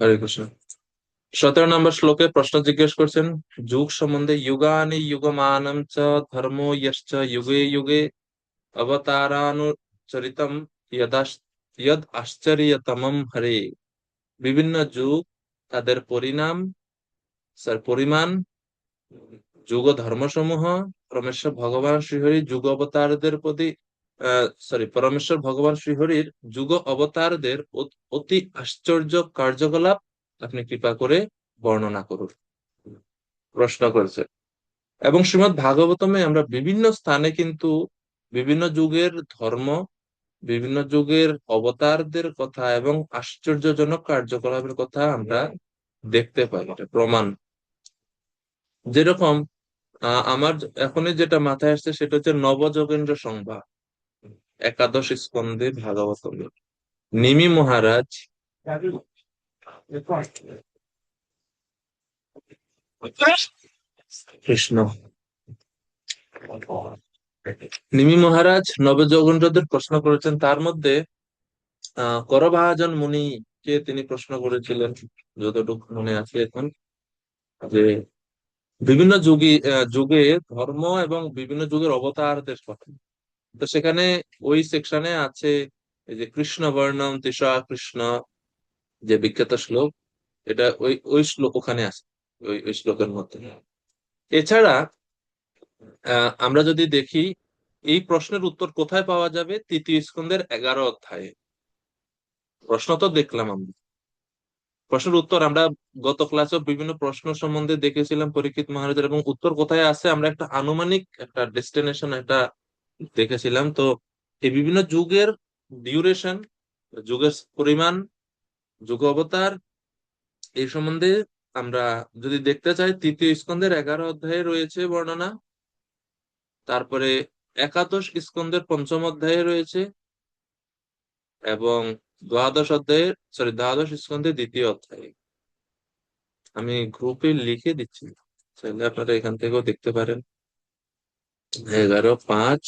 হরে কৃষ্ণ। 17 নম্বর শ্লোকে প্রশ্ন জিজ্ঞেস করছেন যুগ সম্বন্ধে, যুগানি যুগমানম চ ধর্মো যশ্চ যুগে যুগে অবতারানুচরিতম যদ আশ্চর্যতমম হরে। বিভিন্ন যুগ, তাদের পরিমাণ, যুগ ও ধর্মসমূহ, পরমেশ্বর ভগবান শ্রীহরি যুগ অবতারদের প্রতি পরমেশ্বর ভগবান শ্রীহরির যুগ অবতারদের অতি আশ্চর্য কার্যকলাপ আপনি কৃপা করে বর্ণনা করুন, প্রশ্ন করেছে। এবং শ্রীমদ্ ভাগবতমে আমরা বিভিন্ন স্থানে কিন্তু বিভিন্ন যুগের ধর্ম, বিভিন্ন যুগের অবতারদের কথা এবং আশ্চর্যজনক কার্যকলাপের কথা আমরা দেখতে পাই, এটা প্রমাণ। যেরকম আমার এখনই যেটা মাথায় আসছে সেটা হচ্ছে নবযোগেন্দ্র সংবাদ, একাদশ স্কন্ধে ভাগবতম। নিমি মহারাজ কৃষ্ণ, নিমি মহারাজ নবযোগেন্দ্রদের প্রশ্ন করেছেন। তার মধ্যে করভাজন মুনিকে তিনি প্রশ্ন করেছিলেন, যতটুকু মনে আছে এখন, যে বিভিন্ন যুগে ধর্ম এবং বিভিন্ন যুগের অবতারদের কথা। তো সেখানে ওই সেকশনে আছে এই যে কৃষ্ণ বর্ণম তৃষা কৃষ্ণ, যে বিখ্যাত শ্লোক, এটা ওই ওই শ্লোক ওখানে আছে, ওই শ্লোকের মধ্যে। এছাড়া আমরা যদি দেখি এই প্রশ্নের উত্তর কোথায় পাওয়া যাবে, তৃতীয় স্কন্ধের 11 অধ্যায়ে। প্রশ্ন তো দেখলাম আমরা, প্রশ্নের উত্তর আমরা গত ক্লাসে বিভিন্ন প্রশ্ন সম্বন্ধে দেখেছিলাম পরীক্ষিত মহারাজের, এবং উত্তর কোথায় আছে আমরা একটা আনুমানিক একটা ডেস্টিনেশন একটা দেখেছিলাম। তো এই বিভিন্ন যুগের ডিউরেশন, যুগের পরিমাণ, যুগ অবতার, এই সম্বন্ধে আমরা যদি দেখতে চাই তৃতীয় স্কন্ধের 11 অধ্যায়ে রয়েছে বর্ণনা। তারপরে একাদশ স্কন্ধের 5ম অধ্যায়ে রয়েছে, এবং দ্বাদশ স্কন্ধের 2য় অধ্যায়ে। আমি গ্রুপে লিখে দিচ্ছি, চাইলে আপনারা এখান থেকেও দেখতে পারেন। 11, 5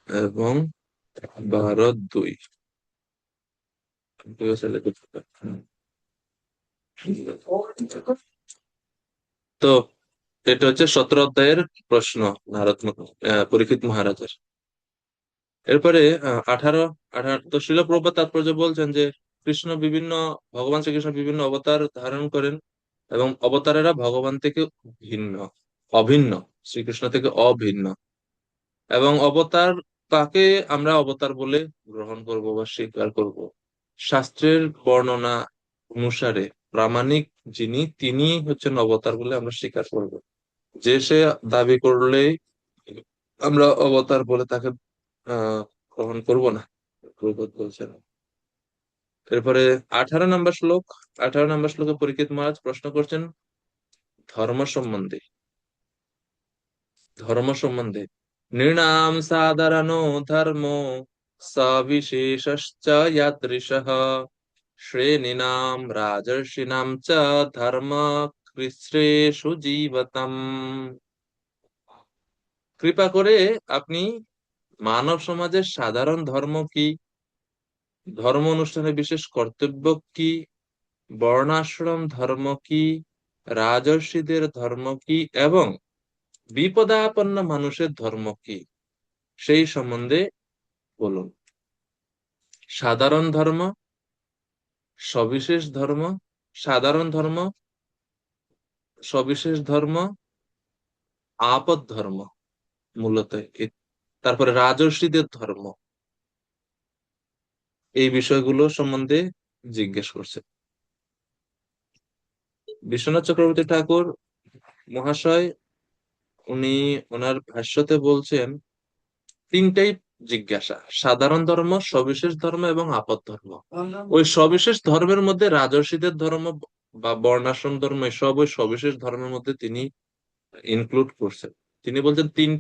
এবং 12, 2 চাইলে দেখতে পারেন। তো এটা হচ্ছে 17 অধ্যায়ের প্রশ্ন পরীক্ষিত মহারাজের। এরপরে 18 তো শিল প্রভুপাদ তাৎপর্য বলছেন যে ভগবান শ্রীকৃষ্ণ বিভিন্ন অবতার ধারণ করেন, এবং অবতারেরা ভগবান থেকে ভিন্ন, অভিন্ন, শ্রীকৃষ্ণ থেকে অভিন্ন। এবং অবতার, তাকে আমরা অবতার বলে গ্রহণ করব বা স্বীকার করব শাস্ত্রের বর্ণনা অনুসারে। প্রামাণিক যিনি, তিনি হচ্ছেন অবতার বলে আমরা স্বীকার করব। যে সে দাবি করলে আমরা অবতার বলে তাকে আহ গ্রহণ করব না, প্রভুপাদ বলছেন। এরপরে 18 নম্বর শ্লোক, 18 নম্বর শ্লোকে পরীক্ষিত মহারাজ প্রশ্ন করছেন ধর্ম সম্বন্ধে। নৃণাম সাধারণো ধর্ম সবিশেষশ্চ ইয়াদৃশঃ শ্রেণীনাম রাজর্ষিণাম চ ধর্ম কৃচ্ছ্রেষু জীবতম। কৃপা করে আপনি মানব সমাজের সাধারণ ধর্ম কি, ধর্ম অনুষ্ঠানে বিশেষ কর্তব্য কি, বর্ণাশ্রম ধর্ম কি, রাজর্ষিদের ধর্ম কি, এবং বিপদাপন্ন মানুষের ধর্ম কি, সেই সম্বন্ধে বলুন। সাধারণ ধর্ম, সবিশেষ ধর্ম, সাধারণ ধর্ম, সবিশেষ ধর্ম, আপদ ধর্ম, মূলত তারপরে রাজর্ষিদের ধর্ম, এই বিষয়গুলো সম্বন্ধে জিজ্ঞেস করছে। বিশ্বনাথ চক্রবর্তী ঠাকুর মহাশয়, উনি ওনার ভাষ্যতে বলছেন তিনটাই জিজ্ঞাসা: সাধারণ ধর্ম, সবিশেষ ধর্ম এবং আপদ ধর্ম। ওই সবিশেষ ধর্মের মধ্যে রাজর্ষিদের ধর্ম বা বর্ণাশ্রম ধর্ম, এসব ওই সবিশেষ ধর্মের মধ্যে তিনি ইনক্লুড করছেন। তিনি বলছেন তিন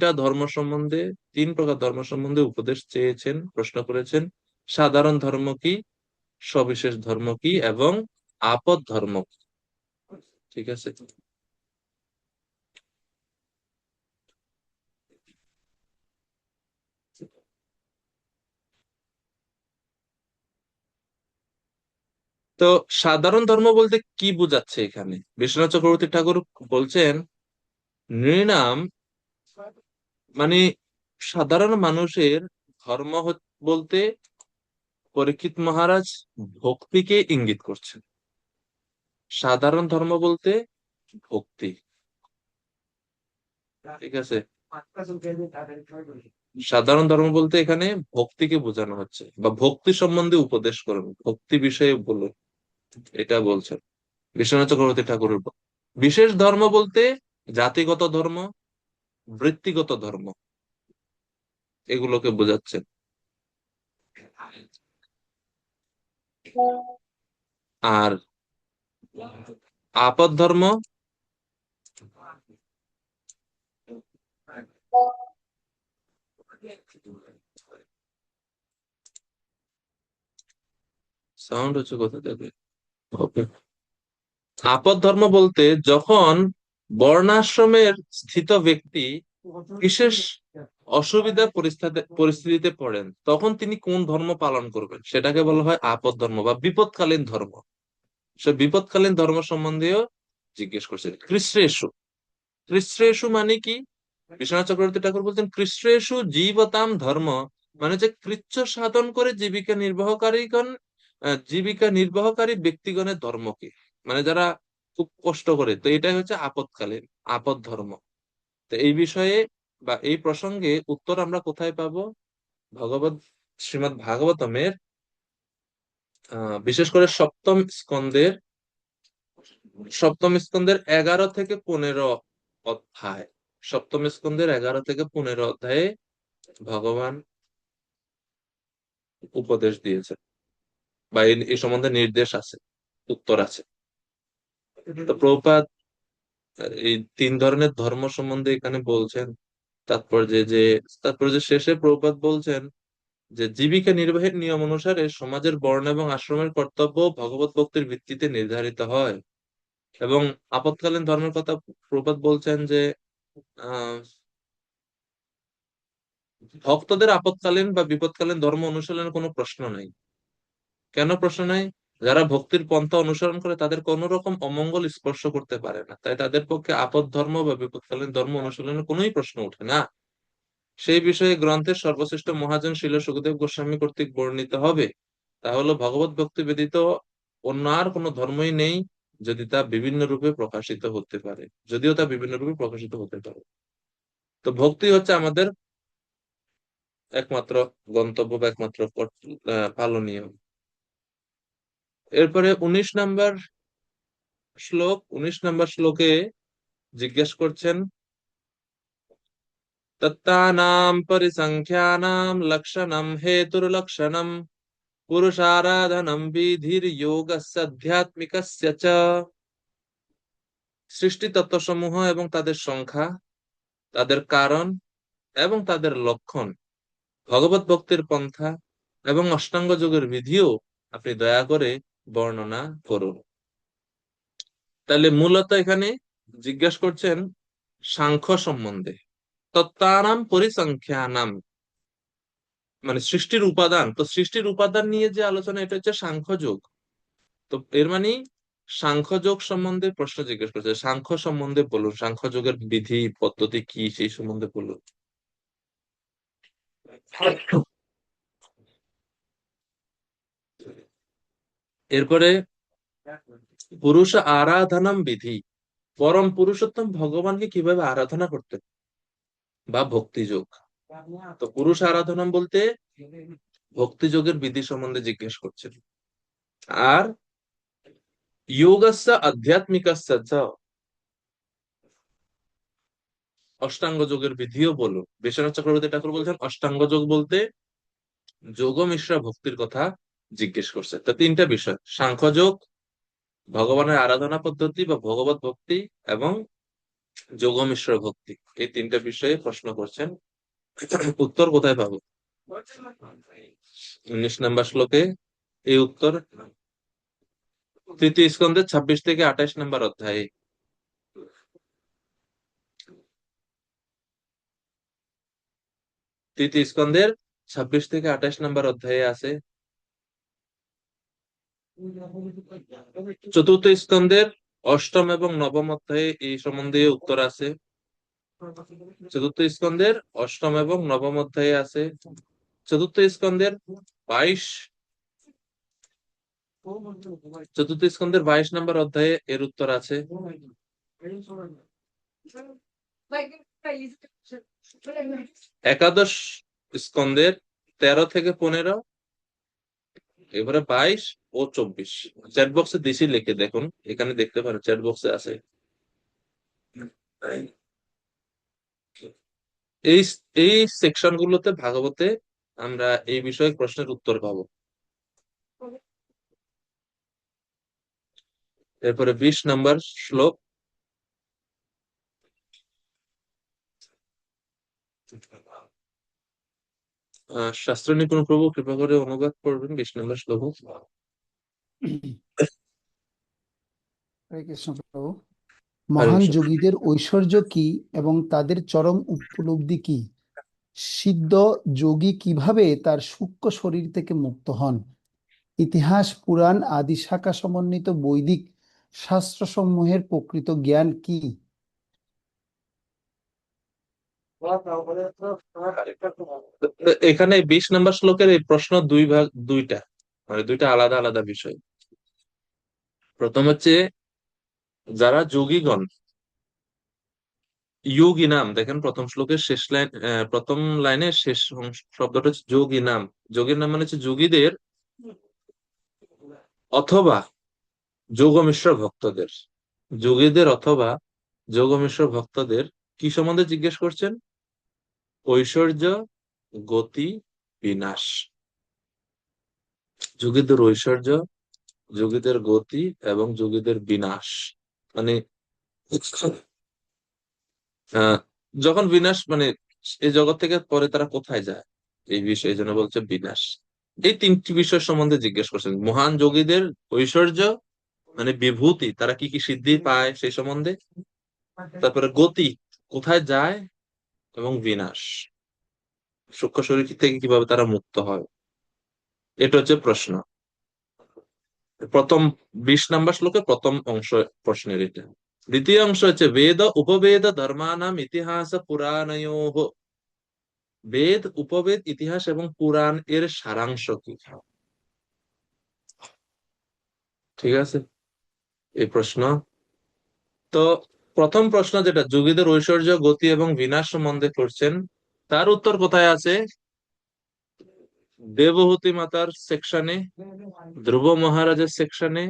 প্রকার ধর্ম সম্বন্ধে উপদেশ চেয়েছেন, প্রশ্ন করেছেন: সাধারণ ধর্ম কি, সবিশেষ ধর্ম কি, এবং আপদ ধর্ম কি। ঠিক আছে। তো সাধারণ ধর্ম বলতে কি বোঝাচ্ছে এখানে? বিশ্বনাথ চক্রবর্তী ঠাকুর বলছেন, নৃণাম মানে সাধারণ মানুষের ধর্ম বলতে পরীক্ষিত মহারাজ ভক্তিকে ইঙ্গিত করছেন। সাধারণ ধর্ম বলতে ভক্তি, ঠিক আছে। সাধারণ ধর্ম বলতে এখানে ভক্তিকে বোঝানো হচ্ছে, বা ভক্তি সম্বন্ধে উপদেশ করুন, ভক্তি বিষয়ে বলুন, এটা বলছেন বিশ্বনাথ চক্রবর্তী ঠাকুরের উপর। বিশেষ ধর্ম বলতে জাতিগত ধর্ম, বৃত্তিগত ধর্ম, এগুলোকে বোঝাচ্ছেন। আর আপদ ধর্ম, সাউন্ড হচ্ছে কোথা থেকে? ওকে। আপদ ধর্ম বলতে যখন বর্ণাশ্রমের স্থিত ব্যক্তি বিশেষ অসুবিধা পরিস্থিতিতে পড়েন, তখন তিনি কোন ধর্ম পালন করবেন সেটাকে বলা হয় আপদ ধর্ম বা বিপদকালীন ধর্ম। সে বিপদকালীন ধর্ম সম্বন্ধেও জিজ্ঞেস করছে। কৃষ্ণেশু, কৃষ্ণেশু মানে কি? বিশ্বনাথ চক্রবর্তী ঠাকুর বলছেন, কৃষ্ণেশু জীবতাম ধর্ম, মানে যে কৃচ্ছ সাধন করে জীবিকা নির্বাহকারী ব্যক্তিগণের ধর্ম কি, মানে যারা খুব কষ্ট করে, তো এটাই হচ্ছে আপদকালীন আপদ ধর্ম। তো এই বিষয়ে বা এই প্রসঙ্গে উত্তর আমরা কোথায় পাবো? ভগবত শ্রীমৎ ভাগবতমের বিশেষ করে সপ্তম স্কন্ধের 11 থেকে 15 অধ্যায়। সপ্তম স্কন্ধের 11 থেকে 15 অধ্যায়ে ভগবান উপদেশ দিয়েছেন, বা এই সম্বন্ধে নির্দেশ আছে, উত্তর আছে। তো প্রভুপাদ এই 3 ধরনের ধর্ম সম্বন্ধে এখানে বলছেন। তাৎপর্য শেষে প্রভুপাদ বলছেন যে জীবিকা নির্বাহের নিয়ম অনুসারে সমাজের বর্ণ এবং আশ্রমের কর্তব্য ভগবত ভক্তির ভিত্তিতে নির্ধারিত হয়। এবং আপৎকালীন ধর্মের কথা প্রভুপাদ বলছেন যে আহ ভক্তদের আপৎকালীন বা বিপদকালীন ধর্ম অনুশীলনের কোনো প্রশ্ন নাই। কেন প্রশ্ন নাই? যারা ভক্তির পন্থা অনুসরণ করে তাদের কোন রকম অমঙ্গল স্পর্শ করতে পারে না, তাই তাদের পক্ষে আপদ ধর্ম বা বিপদকালীন ধর্ম অনুশীলনের কোনোই প্রশ্ন ওঠে না। সেই বিষয়ে গ্রন্থের সর্বশ্রেষ্ঠ মহাজন শিল সুখদেব গোস্বামী কর্তৃক বর্ণিত হবে, তা হলো ভগবত ভক্তি ব্যতীত অন্য আর কোনো ধর্মই নেই, যদি তা বিভিন্ন রূপে প্রকাশিত হতে পারে, যদিও তা বিভিন্ন রূপে প্রকাশিত হতে পারে। তো ভক্তি হচ্ছে আমাদের একমাত্র গন্তব্য বা একমাত্র পালনীয়। এরপরে 19 নম্বর শ্লোকে জিজ্ঞেস করছেন, তত্তানাম পরিসংখ্যানাম লক্ষণম হেতুর্লক্ষণম পুরুষারাধনম বিধির যোগস্য আধ্যাত্মিকস্য চ। সৃষ্টি তত্ত্বসমূহ এবং তাদের সংখ্যা, তাদের কারণ এবং তাদের লক্ষণ, ভগবত ভক্তির পন্থা এবং অষ্টাঙ্গ যোগের বিধিও আপনি দয়া করে বর্ণনা করুন। তাহলে মূলত এখানে জিজ্ঞাসা করছেন সাংখ্য সম্বন্ধে। তত্ত্বানাম পরিসংখ্যানাম মানে সৃষ্টির উপাদান, তো সৃষ্টির উপাদান নিয়ে যে আলোচনা, এটা হচ্ছে সাংখ্য যোগ। তো এর মানে সাংখ্য যোগ সম্বন্ধে প্রশ্ন জিজ্ঞেস করছে, সাংখ্য সম্বন্ধে বলুন, সাংখ্য যোগের বিধি পদ্ধতি কি সেই সম্বন্ধে বলুন। এরপরে পুরুষ আরাধনাম বিধি, পরম পুরুষোত্তম ভগবানকে কিভাবে আরাধনা করতে, বা ভক্তি যোগ। তো পুরুষ আরাধনা বলতে ভক্তি যোগের বিধি সম্বন্ধে জিজ্ঞেস করছেন। আর যোগস্য আধ্যাত্মিকস্য চ, অষ্টাঙ্গ যোগের বিধিও বলুন। বিশ্বনাথ চক্রবর্তী ঠাকুর বলছেন অষ্টাঙ্গ যোগ বলতে যোগ মিশ্রা ভক্তির কথা জিজ্ঞেস করছে। তো 3টা বিষয়, সাংখ্য যোগ, ভগবানের আরাধনা পদ্ধতি বা ভগবত ভক্তি, এবং যোগ মিশ্র ভক্তি, এই 3টা বিষয়ে প্রশ্ন করছেন। উত্তর কোথায় পাবো? 19 নম্বর শ্লোকে এই উত্তর তৃতীয় স্কন্ধের 26 থেকে 28 নম্বর অধ্যায়ে। তৃতীয় স্কন্ধের 26 থেকে 28 নম্বর অধ্যায়ে আছে। চতুর্থ স্কন্ধের অষ্টম এবং নবম অধ্যায়ে এই সম্বন্ধে উত্তর আছে। চতুর্থ স্কন্ধের অষ্টম এবং নবম অধ্যায়ে আছে। চতুর্থ স্কন্ধের 22 চতুর্থ স্কন্ধের 22 নম্বর অধ্যায়ে এর উত্তর আছে। একাদশ স্কন্ধের 13 থেকে 15, এবারে 22 ও 24 চ্যাট বক্সে দিছি, লিখে দেখুন, এখানে দেখতে পারেন চ্যাট বক্সে আছে। এই এই সেকশন গুলোতে ভাগবতে আমরা এই বিষয়ে প্রশ্নের উত্তর পাবো। এরপরে 20 নম্বর শ্লোক। শাস্ত্র নিপুণ প্রভু কৃপা করে অনুবাদ করবেন 20 নম্বর শ্লোক। হরে কৃষ্ণ প্রভু। হরে মহান কৃষ্ণ। যোগীদের ঐশ্বর্য কি এবং তাদের চরম উপলব্ধি কি? সিদ্ধ যোগী কিভাবে তার সূক্ষ্ম শরীর থেকে মুক্ত হন? ইতিহাস, পুরাণ আদি শাখা সমন্বিত বৈদিক শাস্ত্রসমূহের প্রকৃত জ্ঞান কি? এখানে 20 নম্বর শ্লোকের এই প্রশ্ন দুইটা, মানে দুইটা আলাদা আলাদা বিষয়। প্রথম হচ্ছে যারা যোগীগণ, যোগী নাম, দেখেন প্রথম শ্লোকের শেষ লাইন, প্রথম লাইনের শেষ শব্দটা হচ্ছে যোগী নাম। যোগীর নাম মানে হচ্ছে যোগীদের অথবা যোগমিশ্র ভক্তদের। যোগীদের অথবা যোগমিশ্র ভক্তদের কি সম্বন্ধে জিজ্ঞেস করছেন? ঐশ্বর্য, গতি, বিনাশ। যোগীদের ঐশ্বর্য, যোগীদের গতি এবং যোগীদের বিনাশ, মানে আহ যখন বিনাশ মানে এই জগৎ থেকে পরে তারা কোথায় যায়, এই বিষয়ে এই জন্য বলছে বিনাশ। এই তিনটি বিষয় সম্বন্ধে জিজ্ঞেস করছেন। মহান যোগীদের ঐশ্বর্য মানে বিভূতি, তারা কি কি সিদ্ধি পায় সেই সম্বন্ধে, তারপরে গতি কোথায় যায়, এবং বিনাশ সূক্ষ্ম শরীর থেকে কিভাবে তারা মুক্ত হয়। এটা হচ্ছে প্রশ্ন। প্রথম 20 নম্বর শ্লোকে প্রথম অংশ প্রশ্নের এটা। দ্বিতীয় অংশ হচ্ছে বেদ উপবেদ ধর্মানাম ইতিহাস পুরাণয়োঃ। বেদ, উপবেদ, ইতিহাস এবং পুরাণ এর সারাংশ কি? ঠিক আছে, এই প্রশ্ন। তো প্রথম প্রশ্ন যেটা যোগীদের ঐশ্বর্য, গতি এবং বিনাশ সম্বন্ধে করছেন, তার উত্তর কোথায় আছে? দেবহূতি মাতার সেকশনে, ধ্রুব মহারাজের সেকশনে,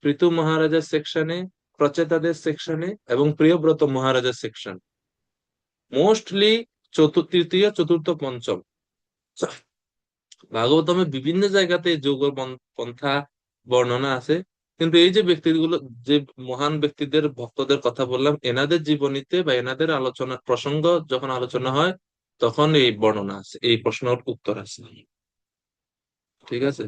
পৃথু মহারাজের সেকশনে, প্রচেতাদের সেকশনে এবং প্রিয়ব্রত মহারাজের সেকশন। মোস্টলি তৃতীয়, চতুর্থ, পঞ্চম। ভাগবতমে বিভিন্ন জায়গাতে যোগ পন্থা বর্ণনা আছে, কিন্তু এই যে ব্যক্তিগুলো, যে মহান ব্যক্তিদের ভক্তদের কথা বললাম, এনাদের জীবনীতে বা এনাদের আলোচনা প্রসঙ্গ যখন আলোচনা হয় তখন এই বর্ণনা আছে, এই প্রশ্নের উত্তর আছে। ঠিক আছে।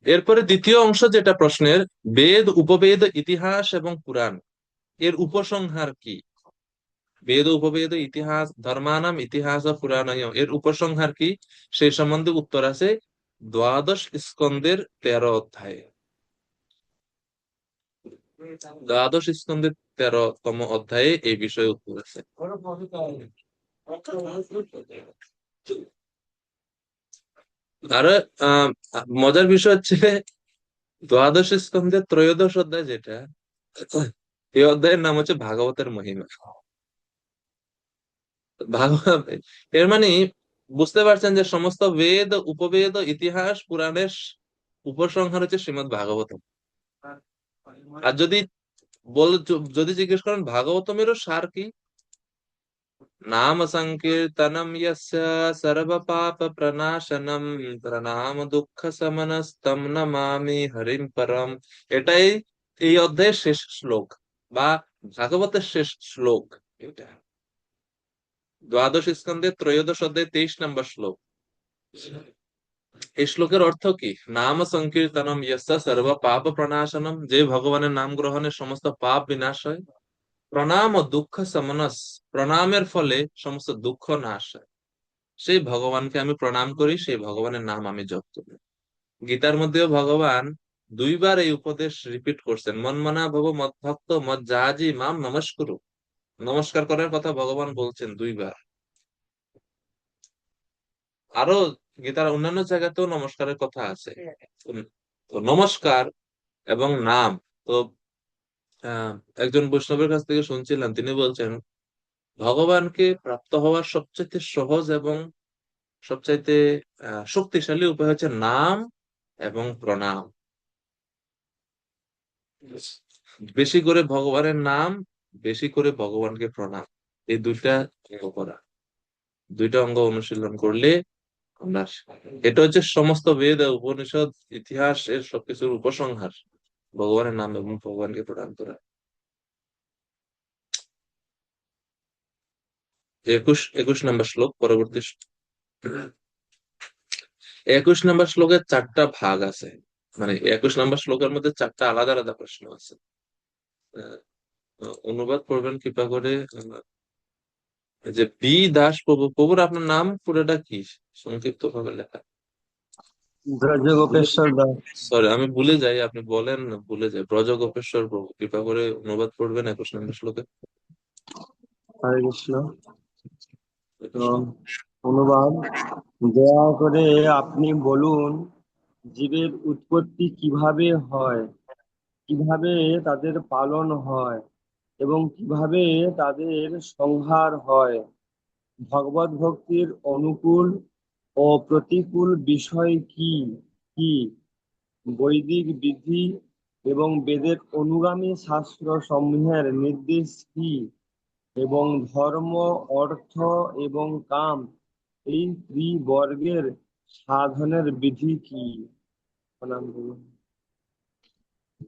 এরপরে দ্বিতীয় অংশ যেটা প্রশ্নের, বেদ, উপবেদ, ইতিহাস এবং পুরাণ এর উপসংহার কি? বেদ, উপবেদ, ইতিহাস, ধর্মানাম ইতিহাস ও পুরাণায় এর উপসংহার কি, সেই সম্বন্ধে উত্তর আছে দ্বাদশ স্কন্ধের 13 অধ্যায়ে। দ্বাদশ স্কন্ধের 13তম অধ্যায়ে এই বিষয়ে উত্তর আছে। আর মজার বিষয় হচ্ছে দ্বাদশ স্কন্ধের ত্রয়োদশ অধ্যায় যেটা, এই অধ্যায়ের নাম হচ্ছে ভাগবতের মহিমা। ভাগবত এর মানে বুঝতে পারছেন যে সমস্ত বেদ, উপবেদ, ইতিহাস, পুরাণের উপসংহার হচ্ছে শ্রীমৎ ভাগবতম। আর যদি জিজ্ঞেস করেন ভাগবতমেরও সার কি, নাম সংকীর্তনম ইয়স্য সর্ব পাপ প্রনাশনম প্রণাম দুঃখ সমনস্তম নমামি হরিম পরম। এটাই এই অধ্যায়ের শেষ শ্লোক বা ভাগবতের শেষ শ্লোক। এটা দ্বাদশ স্কন্ধের ত্রয়োদশ অধ্যায় 23 নম্বর শ্লোক। এই শ্লোকের অর্থ কি? নাম সংকীর্তনম ইয়স্য সর্ব পাপ প্রণাশনম, যে ভগবানের নাম গ্রহণে সমস্ত পাপ বিনাশ হয়। প্রণাম ও দুঃখ সমনস, প্রণামের ফলে সমস্ত দুঃখ নাশ হয়। সেই ভগবানকে আমি প্রণাম করি, সেই ভগবানের নাম আমি জপ করি। গীতার মধ্যেও ভগবান দুইবার এই উপদেশ রিপিট করছেন, মন্মনা ভব মদ্ভক্ত মজ্জাজি মাম নমস্কুরু। নমস্কার করার কথা ভগবান বলছেন দুইবার। আরো গীতার অন্যান্য জায়গাতেও নমস্কারের কথা আছে। তো নমস্কার এবং নাম, তো আহ, একজন বৈষ্ণবের কাছ থেকে শুনছিলাম, তিনি বলছেন ভগবানকে প্রাপ্ত হওয়ার সবচেয়ে সহজ এবং সবচাইতে শক্তিশালী উপায় হচ্ছে নাম এবং প্রণাম। বেশি করে ভগবানের নাম, বেশি করে ভগবানকে প্রণাম, এই দুইটা অঙ্গ করা, দুইটা অঙ্গ অনুশীলন করলে আমরা, এটা হচ্ছে সমস্ত বেদ আর উপনিষদ ইতিহাস এর সবকিছুর উপসংহার, ভগবানের নাম এবং ভগবানকে প্রণাম করা। 21 নম্বর শ্লোক, পরবর্তী 21 নম্বর শ্লোকের 4টা ভাগ আছে, মানে 21 নম্বর শ্লোকের মধ্যে 4টা আলাদা আলাদা প্রশ্ন আছে। আহ, অনুবাদ করবেন কৃপা করে। এই যে বি দাস প্রভু, প্রভুর আপনার নাম পুরোটা কি, সংক্ষিপ্ত ভাবে লেখা? ব্রজগোপেশ্বর দাস। সরি, আমি ভুলে যাই, আপনি বলেন না, ভুলে যাই। ব্রজ গোপেশ্বর প্রভু, কৃপা করে অনুবাদ করবেন 21 নম্বর শ্লোকে। হরে কৃষ্ণ। তো অনুবাদ, দয়া করে আপনি বলুন, জীবের উৎপত্তি কিভাবে হয়, কিভাবে তাদের পালন হয় এবং কিভাবে তাদের সংহার হয়। ভগবত ভক্তির অনুকূল ও প্রতিকূল বিষয় কি কি, বৈদিক বিধি এবং বেদের অনুগামী শাস্ত্র সমূহের নির্দেশ কি, এবং ধর্ম, অর্থ এবং কাম এই ত্রিবর্গের সাধনের বিধি কি। প্রণাম করুন।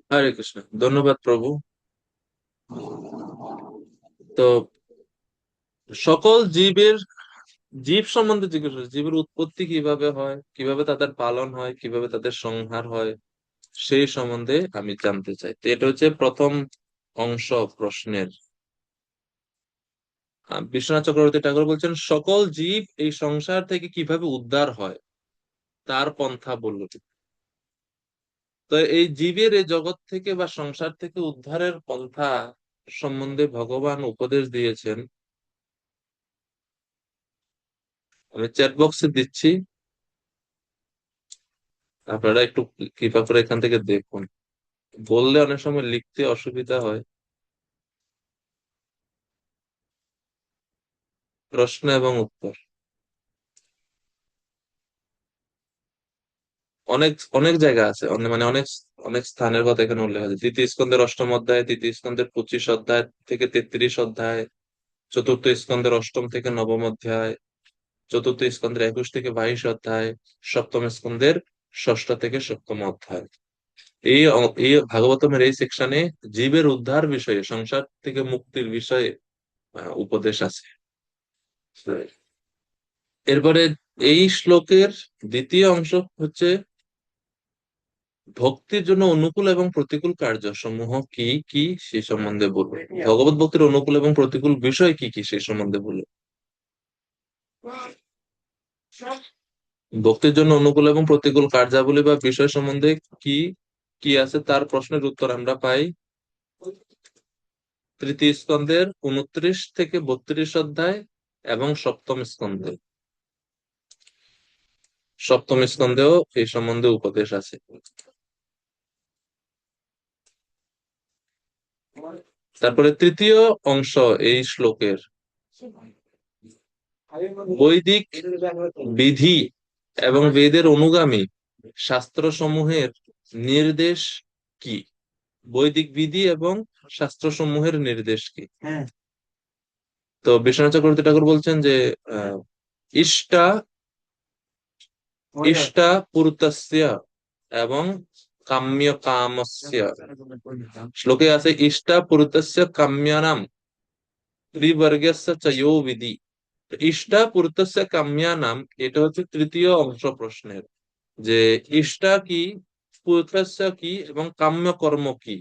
হরে কৃষ্ণ, ধন্যবাদ প্রভু। তো সকল জীব সম্বন্ধে জিজ্ঞেস করছে, জীবের উৎপত্তি কিভাবে হয়, কিভাবে তাদের পালন হয়, কিভাবে তাদের সংহার হয়, সেই সম্বন্ধে আমি জানতে চাই। তো এটা হচ্ছে প্রথম অংশ প্রশ্নের। বিশ্বনাথ চক্রবর্তী ঠাকুর বলছেন সকল জীব এই সংসার থেকে কিভাবে উদ্ধার হয় তার পন্থা বলল। তো এই জীবের এই জগৎ থেকে বা সংসার থেকে উদ্ধারের পন্থা সম্বন্ধে ভগবান উপদেশ দিয়েছেন। আমি চ্যাট বক্সে দিচ্ছি, আপনারা একটু কৃপা করে এখান থেকে দেখুন। বললে অনেক সময় লিখতে অসুবিধা হয়। প্রশ্ন এবং উত্তর, অনেক অনেক জায়গা আছে, মানে অনেক অনেক স্থানের কথা এখানে উল্লেখ আছে। দ্বিতীয় স্কন্ধের 8ম অধ্যায়, তৃতীয় স্কন্ধের 25 অধ্যায় থেকে 33 অধ্যায়, চতুর্থ স্কন্ধের 8ম থেকে 9ম অধ্যায়, চতুর্থ স্কন্ধের 21 থেকে 22 অধ্যায়, সপ্তম স্কন্ধের 6ষ্ঠ থেকে 7ম অধ্যায়। এই ভাগবতমের এই সেকশনে জীবের উদ্ধার বিষয়ে, সংসার থেকে মুক্তির বিষয়ে উপদেশ আছে। এরপরে এই শ্লোকের দ্বিতীয় অংশ হচ্ছে ভক্তির জন্য অনুকূল এবং প্রতিকূল কার্য সমূহ কি কি সে সম্বন্ধে বলবো। ভগবত ভক্তির অনুকূল এবং প্রতিকূল বিষয় কি কি সে সম্বন্ধে বলবো। ভক্তির জন্য অনুকূল এবং প্রতিকূল কার্যাবলী বা বিষয় সম্বন্ধে কি কি আছে তার প্রশ্নের উত্তর আমরা পাই তৃতীয় স্কন্ধের 29 থেকে 32 অধ্যায় এবং সপ্তম স্কন্ধেও এই সম্বন্ধে উপদেশ আছে। তারপরে তৃতীয় অংশ এই শ্লোকের, বৈদিক বিধি এবং বেদের অনুগামী শাস্ত্র সমূহের নির্দেশ কি। বৈদিক বিধি এবং শাস্ত্র সমূহের নির্দেশ কি। তো বিশ্বনাথ চক্রবর্তী ঠাকুর বলছেন যে আহ ইষ্টা ইষ্টা পুরুতস্য এবং কাম্য কামস্য, শ্লোকে আছে ইষ্টা পুরুতস্য কাম্যানাম ত্রিবর্গস্য চয়ো বিধি। ইষ্টা পুরুতস্য কাম্যানাম, এটা হচ্ছে তৃতীয় অংশ প্রশ্নের। যে ইষ্টা কি, পুরুতস্য কি এবং কাম্য কর্ম কি।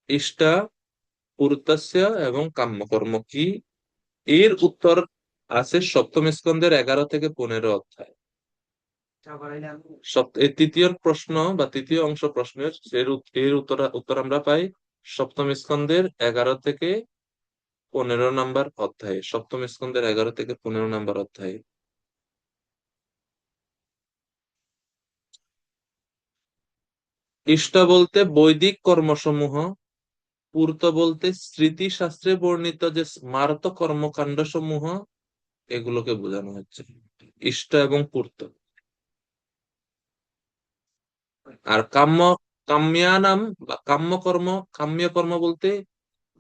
ইষ্টা, পুরুতস্য এবং কাম্য কর্ম কি, এর উত্তর আছে সপ্তম স্কন্ধের 11 থেকে 15 অধ্যায়। এই তৃতীয় প্রশ্ন বা তৃতীয় অংশ প্রশ্নের এর উত্তর আমরা পাই সপ্তম স্কন্ধের 11 থেকে 15 নম্বর অধ্যায়ে। সপ্তম স্কন্ধের 11 থেকে 15 নম্বর অধ্যায়ে। ইষ্ট বলতে বৈদিক কর্মসমূহ, পূর্ত বলতে স্মৃতি শাস্ত্রে বর্ণিত যে স্মার্ত কর্মকাণ্ড সমূহ, এগুলোকে বোঝানো হচ্ছে ইষ্ট এবং পূর্ত। আর কাম্যানাম বা কাম্যকর্ম, কাম্যকর্ম বলতে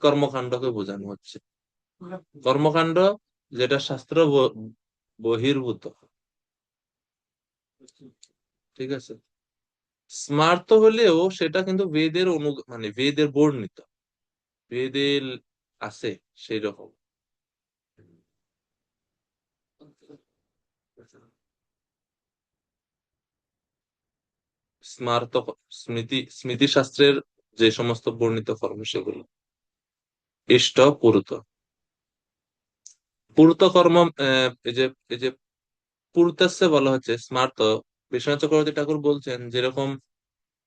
কর্মকাণ্ডকে বোঝানো হচ্ছে। কর্মকাণ্ড যেটা শাস্ত্র বহির্ভূত। ঠিক আছে। স্মার্ত হলেও সেটা কিন্তু বেদের মানে বেদের বর্ণিত, বেদের আছে সেই রকম। স্মার্ত স্মৃতি শাস্ত্রের যে সমস্ত বর্ণিত কর্ম সেগুলো ইষ্ট পূর্ত। পূর্ত কর্ম এই যে পূর্তাস্যে বলা হচ্ছে স্মার্ত। বিশ্বনাথ চক্রবর্তী ঠাকুর বলছেন যেরকম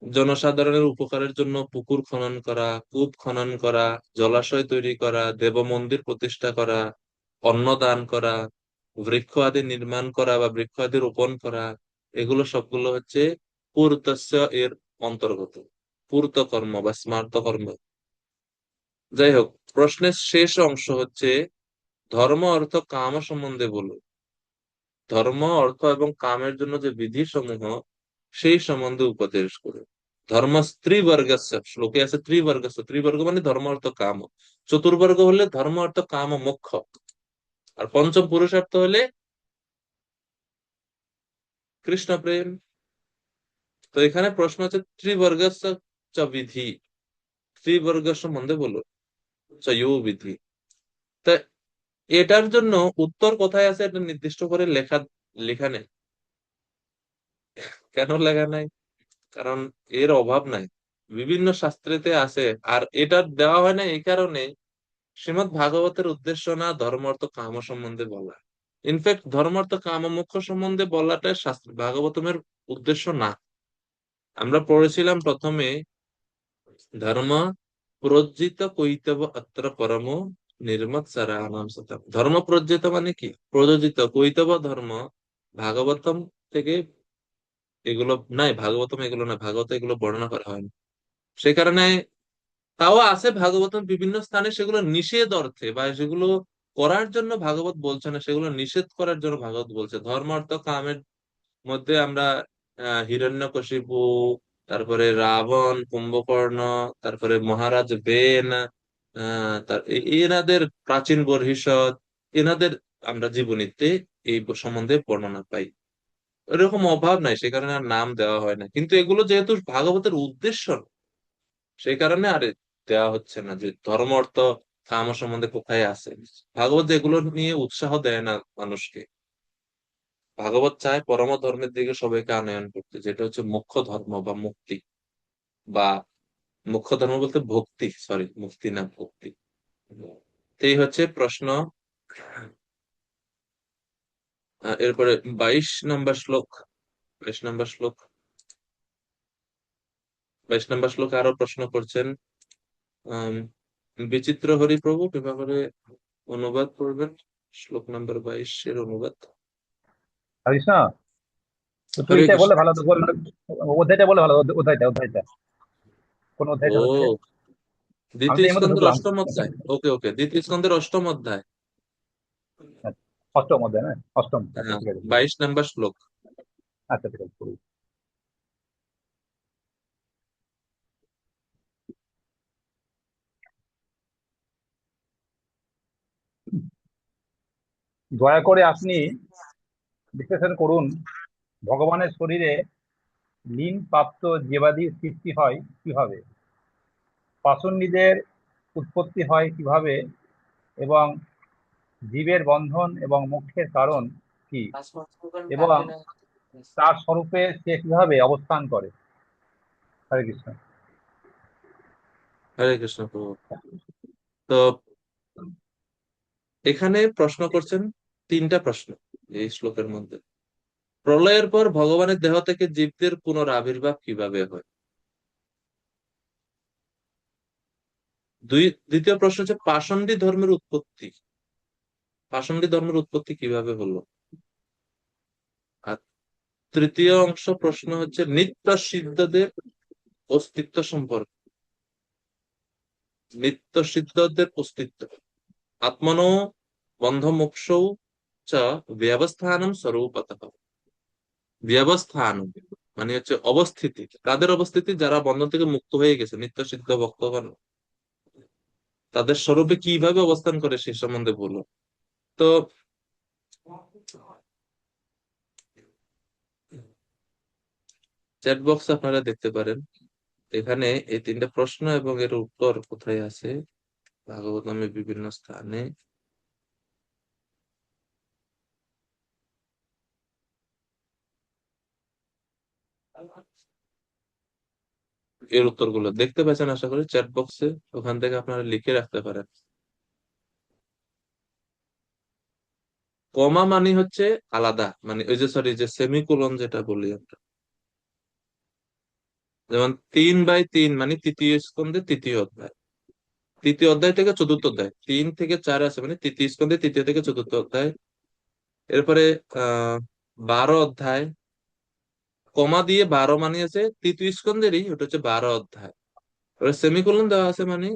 জনসাধারণের উপকারের জন্য পুকুর খনন করা, কূপ খনন করা, জলাশয় তৈরি করা, দেব মন্দির প্রতিষ্ঠা করা, অন্ন দান করা, বৃক্ষ আদি নির্মাণ করা বা বৃক্ষ আদি রোপণ করা, এগুলো সবগুলো হচ্ছে পূর্তস্য এর অন্তর্গত, পূর্ত কর্ম বা স্মার্ত কর্ম। যাই হোক, প্রশ্নের শেষ অংশ হচ্ছে ধর্ম অর্থ কাম সম্বন্ধে বলুন। ধর্ম অর্থ এবং কামের জন্য যে বিধি সমূহ সেই সম্বন্ধে উপদেশ করে। ধর্ম ত্রিবর্গস্য, শ্লোকে আছে ত্রিবর্গস্য, ত্রিবর্গ মানে ধর্ম অর্থ কাম। চতুর্বর্গ হলে ধর্ম অর্থ কাম ও মোক্ষ। আর পঞ্চম পুরুষার্থ হলে কৃষ্ণ প্রেম। তো এখানে প্রশ্ন হচ্ছে ত্রিবর্গস্য চ বিধি, ত্রিবর্গ সম্বন্ধে বলো, চ ইউ বিধি। তা এটার জন্য উত্তর কোথায় আছে এটা নির্দিষ্ট করে লেখা লেখা নেই। কেন লেখা নাই? কারণ এর অভাব নাই, বিভিন্ন শাস্ত্রেতে আছে। আর এটা দেওয়া হয় না এই কারণে শ্রীমদ্ ভাগবতের উদ্দেশ্য না ধর্ম অর্থ কাম সম্বন্ধে বলা। ইনফ্যাক্ট ধর্ম অর্থ কাম মোক্ষ সম্বন্ধে বলাটা শাস্ত্র ভাগবতমের উদ্দেশ্য না। আমরা পড়েছিলাম প্রথমে ধর্ম প্রজ্জিত কৈতব অত্র পরম নির্মৎ সারানাম সতম। ধর্ম প্রজ্জিত মানে কি, প্রযোজিত কৈতব ধর্ম ভাগবতম থেকে এগুলো নাই, ভাগবতম এগুলো না, ভাগবত এগুলো বর্ণনা করা হয়নি। সে কারণে তাও আছে ভাগবতম বিভিন্ন স্থানে, সেগুলো নিষেধ অর্থে বা সেগুলো করার জন্য ভাগবত বলছে না, সেগুলো নিষেধ করার জন্য ভাগবত বলছে। ধর্ম অর্থ কামের মধ্যে আমরা হিরণ্যকশিপু, তারপরে রাবণ, কুম্ভকর্ণ, তারপরে মহারাজ বেন, এনাদের প্রাচীন বর্হিষদ, এনাদের আমরা জীবনীতে এই সম্বন্ধে বর্ণনা পাই। এরকম অভাব নাই, সে কারণে আর নাম দেওয়া হয় না। কিন্তু এগুলো যেহেতু ভাগবতের উদ্দেশ্য না, সেই কারণে আর দেওয়া হচ্ছে না যে ধর্ম অর্থ কাম সম্বন্ধে কোথায় আছে। ভাগবত এগুলো নিয়ে উৎসাহ দেয় না মানুষকে। ভাগবত চায় পরম ধর্মের দিকে সবাইকে আনয়ন করতে, যেটা হচ্ছে মুখ্য ধর্ম বা মুক্তি। বা মুখ্য ধর্ম বলতে ভক্তি, সরি মুক্তি না, ভক্তি। তো এই হচ্ছে প্রশ্ন। এরপরে 22 নম্বর শ্লোক। 22 নম্বর শ্লোক, 22 নম্বর শ্লোকে আরো প্রশ্ন করছেন আহ বিচিত্র হরিপ্রভু, কৃপা করে অনুবাদ করবেন শ্লোক নম্বর 22 এর অনুবাদ। কৃষ্ণ, তো তুই হরে এটা কৃষ্ণ। বলে ভালো তো অধ্যায়টা বলে ভালো, অধ্যায়টা কোন অধ্যায়টা হচ্ছে? ও, আমি তো দ্বিতীয় এর মধ্যে স্কন্ধের ঢুকলাম। অষ্টম অধ্যায়। ওকে ওকে, দ্বিতীয় স্কন্ধের অষ্টম অধ্যায়। আচ্ছা, অষ্টম অধ্যায় না? অষ্টম, আচ্ছা হ্যাঁ, ঠিক আছে। 22 নম্বর শ্লোক। আচ্ছা ঠিক আছে, পড়ি। দয়া করে আপনি বিশ্লেষণ করুন ভগবানের শরীরে লীন প্রাপ্ত জীবাদির সৃষ্টি হয় কিভাবে, পাষণ্ডিদের উৎপত্তি হয় কিভাবে, এবং জীবের বন্ধন এবং মোক্ষের কারণ কি এবং তার স্বরূপে সে কিভাবে অবস্থান করে? হরে কৃষ্ণ। হরে কৃষ্ণ প্রভু। তো এখানে প্রশ্ন করছেন তিনটা প্রশ্ন এই শ্লোকের মধ্যে। প্রলয়ের পর ভগবানের দেহ থেকে জীবদের পুনরাবির্ভাব কিভাবে হয়? দ্বিতীয় প্রশ্ন হচ্ছে পাষণ্ডী ধর্মের উৎপত্তি। পাষণ্ডী ধর্মের উৎপত্তি কিভাবে হলো? আর তৃতীয় অংশ প্রশ্ন হচ্ছে নিত্য সিদ্ধদের অস্তিত্ব সম্পর্কে। নিত্য সিদ্ধদের অস্তিত্ব। আত্মনো বন্ধ মোক্ষৌ চ ব্যবস্থানম স্বরূপতঃ। ব্যবস্থান মানে হচ্ছে অবস্থিতি। কাদের অবস্থিতি? যারা বন্ধন থেকে মুক্ত হয়ে গেছে, নিত্য সিদ্ধ ভক্তগণ, তাদের স্বরূপে কিভাবে অবস্থান করে সে সম্বন্ধে বলো। তো চ্যাট বক্স আপনারা দেখতে পারেন, এখানে এই তিনটা প্রশ্ন এবং এর উত্তর কোথায় আছে ভাগবতমে বিভিন্ন স্থানে। এর উত্তরগুলো দেখতে পাচ্ছেন আশা করি চ্যাট বক্সে, ওখান থেকে আপনারা লিখে রাখতে পারেন। কমা মানে হচ্ছে আলাদা, মানে ওই যে সরি যে সেমিকোলন যেটা বলি আমরা, যেমন 3/3 মানে তৃতীয় স্কন্ধে তৃতীয় অধ্যায়, তৃতীয় অধ্যায় থেকে চতুর্থ অধ্যায়, 3 থেকে 4 আছে মানে তৃতীয় স্কন্ধে তৃতীয় থেকে চতুর্থ অধ্যায়। এরপরে 12 অধ্যায়, কমা দিয়ে 12 মানে আছে তৃতীয় স্কন্ধেরই, ওটা হচ্ছে 12 অধ্যায়। এবার সেমিকোলন দেওয়া আছে মানে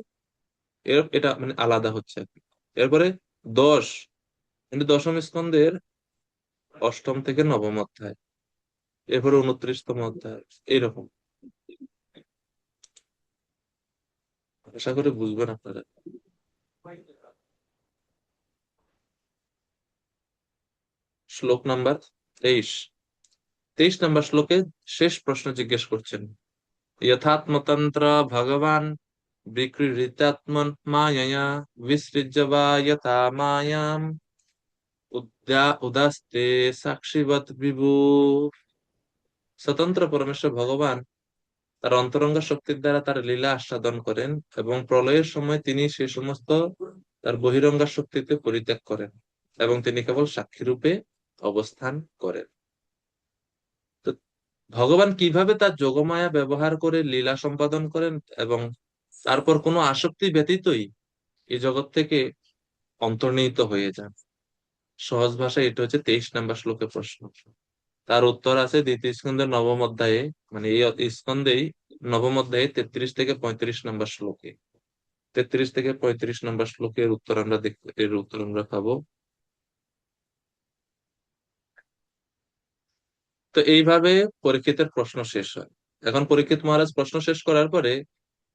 এটা মানে আলাদা হচ্ছে আর কি। এরপরে 10 মানে দশম স্কন্ধের অষ্টম থেকে নবম অধ্যায়, এরপরে 29তম অধ্যায়, এইরকম। আশা করি বুঝবেন আপনারা। শ্লোক নাম্বার 23। 23 নম্বর শ্লোকে শেষ প্রশ্ন জিজ্ঞেস করছেন, यथात्मतंत्र भगवान विक्रीडितात्मन मायया विसृज्य वा यथा मायाम उदास्ते साक्षीवत विभु। স্বতন্ত্র পরমেশ্বর ভগবান তার অন্তরঙ্গ শক্তির দ্বারা তার লীলা আস্বাদন করেন এবং প্রলয়ের সময় তিনি সে সমস্ত তার বহিরঙ্গ শক্তিতে পরিত্যাগ করেন এবং তিনি কেবল সাক্ষী রূপে অবস্থান করেন। তো ভগবান কিভাবে তার যোগমায়া ব্যবহার করে লীলা সম্পাদন করেন এবং তারপর কোনো আসক্তি ব্যতীতই এই জগৎ থেকে অন্তর্নিহিত হয়ে যান, সহজ ভাষায় এটা হচ্ছে 23 নম্বর শ্লোকের প্রশ্ন। তার উত্তর আছে দ্বিতীয় স্কন্ধের নবম অধ্যায়ে, মানে এই স্কন্ধেই নবম অধ্যায়ে 33 থেকে 35 নম্বর শ্লোকে। 33 থেকে 35 নম্বর শ্লোকের উত্তর আমরা এর উত্তর আমরা পাবো। তো এইভাবে পরীক্ষিতের প্রশ্ন শেষ হয়। এখন পরীক্ষিত মহারাজ প্রশ্ন শেষ করার পরে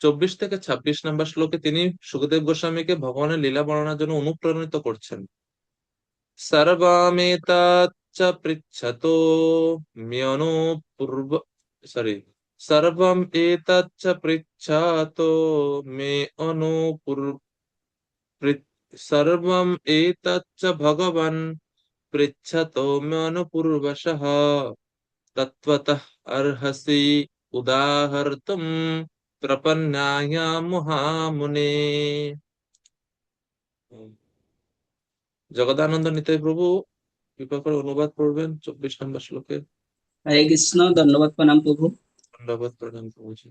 24 থেকে 26 নম্বর শ্লোকে তিনি সুখদেব গোস্বামীকে ভগবানের লীলা বর্ণনার জন্য অনুপ্রাণিত করছেন। सर्वमेतच्च पृच्छतो म्यनु पूर्व सॉरी सर्वम एतच्च पृच्छतो मे सर्वम एतच्च भगवन् पृच्छतो म्यनुपूर्वशः तत्त्वतः अर्हसि उदाहर्तुं प्रपन्नाय मुहामुने। জগদানন্দ নিতাই প্রভু কৃপা করে অনুবাদ করবেন 24 নম্বর শ্লোকের। হরে কৃষ্ণ। ধন্যবাদ, প্রণাম প্রভু। ধন্যবাদ প্রণাম প্রভুজি।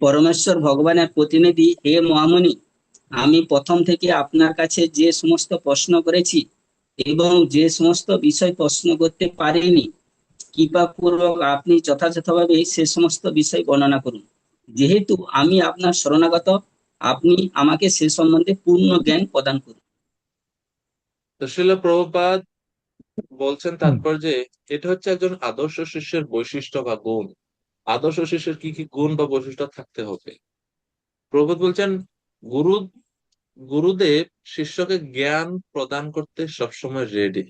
পরমেশ্বর ভগবানের প্রতিনিধি হে মহামুনি, আমি প্রথম থেকে আপনার কাছে যে সমস্ত প্রশ্ন করেছি এবং যে সমস্ত বিষয় প্রশ্ন করতে পারিনি, কৃপাপূর্বক আপনি যথাযথভাবে সে সমস্ত বিষয় বর্ণনা করুন। যেহেতু আমি আপনার শরণাগত, আপনি আমাকে সে সম্বন্ধে পূর্ণ জ্ঞান প্রদান করুন। তো শ্রীল প্রভুপাদ বলছেন তাৎপর্যে এটা হচ্ছে একজন আদর্শ শিষ্যের বৈশিষ্ট্য বা গুণ। আদর্শ শিষ্যের কি কি গুণ বা বৈশিষ্ট্য থাকতে হবে? প্রভুপাদ বলছেন গুরু গুরুদেব শিষ্যকে জ্ঞান প্রদান করতে সবসময় রেডি,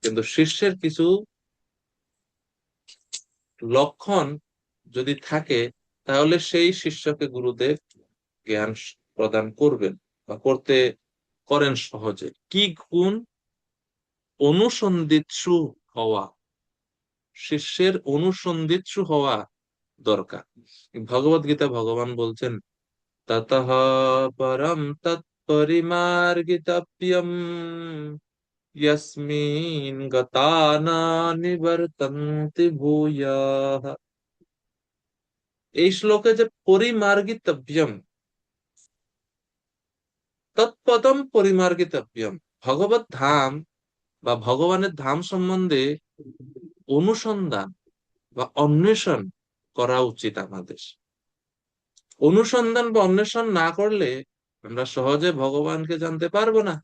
কিন্তু শিষ্যের কিছু লক্ষণ যদি থাকে তাহলে সেই শিষ্যকে গুরুদেব জ্ঞান প্রদান করবেন বা করেন সহজে। কি গুণ? অনুসন্ধিৎসু হওয়া, শিষ্যের অনুসন্ধিৎসু হওয়া দরকার। ভগবদ গীতা ভগবান বলছেন, ততঃ পরম তৎপরিমার্গিতব্যম यस्मिन् गता न निवर्तन्ते भूयः। এই শ্লোকে যে পরিমার্গিতব্যম, তৎপদম পরিমার্গিতব্যম, ভগবত ধাম বা ভগবানের ধাম সম্বন্ধে অনুসন্ধান বা অন্বেষণ করা উচিত আমাদের। অনুসন্ধান বা অন্বেষণ না করলে আমরা সহজে ভগবানকে জানতে পারবো না।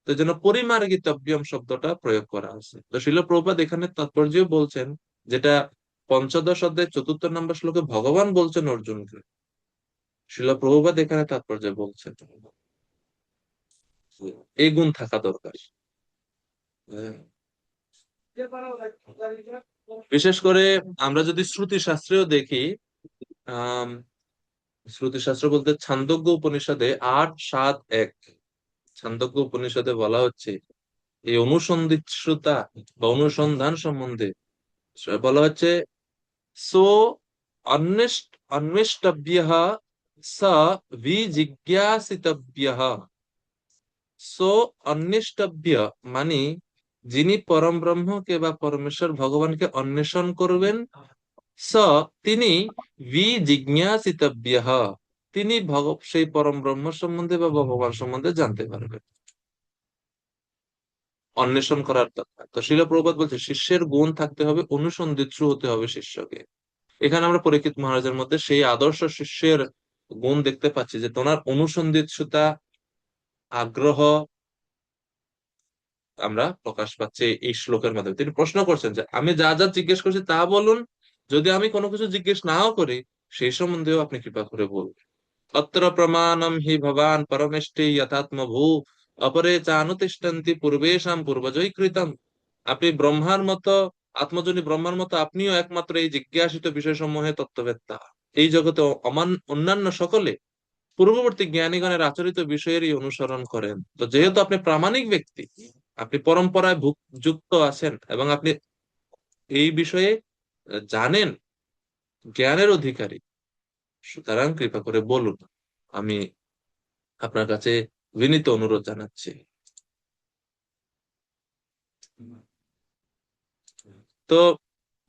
তো জন্য পরিমার্গিতব্যম শব্দটা প্রয়োগ করা আছে। তো শিল প্রভুপাদ এখানে তাৎপর্য বলছেন, যেটা পঞ্চদশ অধ্যায় 4 নম্বর শ্লোকে ভগবান বলছেন অর্জুনকে, শিল প্রভুপাদ এখানে তাৎপর্য বলছেন এই গুণ থাকা দরকার। হ্যাঁ। বিশেষ করে আমরা যদি শ্রুতি শাস্ত্রেও দেখি, আহ শ্রুতি শাস্ত্র বলতে ছান্দোগ্য উপনিষদে 8-7-1, ছান্দোগ্য উপনিষদে বলা হচ্ছে এই অনুসন্ধিৎসুতা বা অনুসন্ধান সম্বন্ধে বলা হচ্ছে, সো अन्वेष्टव्यः स विजिज्ञासितव्यः। সো অন্বেষ্টব্য মানে যিনি পরম ব্রহ্মকে বা পরমেশ্বর ভগবানকে অন্বেষণ করবেন, স তিনি বিজিজ্ঞাসিতব্যः তিনি সেই পরম ব্রহ্ম সম্বন্ধে বা ভগবান সম্বন্ধে জানতে পারবেন। অন্বেষণ করার দরকার। তো শিল প্রভুপাদ বলছে শিষ্যের গুণ থাকতে হবে, অনুসন্ধিৎসু হতে হবে শিষ্যকে। এখানে আমরা পরীক্ষিত মহারাজের মধ্যে সেই আদর্শ শিষ্যের গুণ দেখতে পাচ্ছি, যে তোনার অনুসন্ধিৎসুতা, আগ্রহ আমরা প্রকাশ পাচ্ছে এই শ্লোকের মাধ্যমে। তিনি প্রশ্ন করছেন যে আমি যা যা জিজ্ঞেস করছি তা বলুন, যদি আমি কোনো কিছু জিজ্ঞেস নাও করি সেই সম্বন্ধেও আপনি কৃপা করে বলুন। অত্র প্রমাণম হি ভবান পরমেষ্টি যথাত্মভূ অপরে চানুতিষ্ঠন্তি পূর্বেশাম পূর্বজৈ কৃতম। আপনি ব্রহ্মার মতো, আত্মজনী ব্রহ্মার মতো আপনিও একমাত্র এই জিজ্ঞাসিত বিষয়সমূহে তত্ত্ববেত্তা। এই জগতে অন্যান্য সকলে পূর্ববর্তী জ্ঞানীগণের আচরিত বিষয়েরই অনুসরণ করেন। তো যেহেতু আপনি প্রামাণিক ব্যক্তি, আপনি পরম্পরায় যুক্ত আছেন এবং আপনি এই বিষয়ে জানেন, জ্ঞানের অধিকারী, সুতরাং কৃপা করে বলুন, আমি আপনার কাছে বিনীত অনুরোধ জানাচ্ছি। তো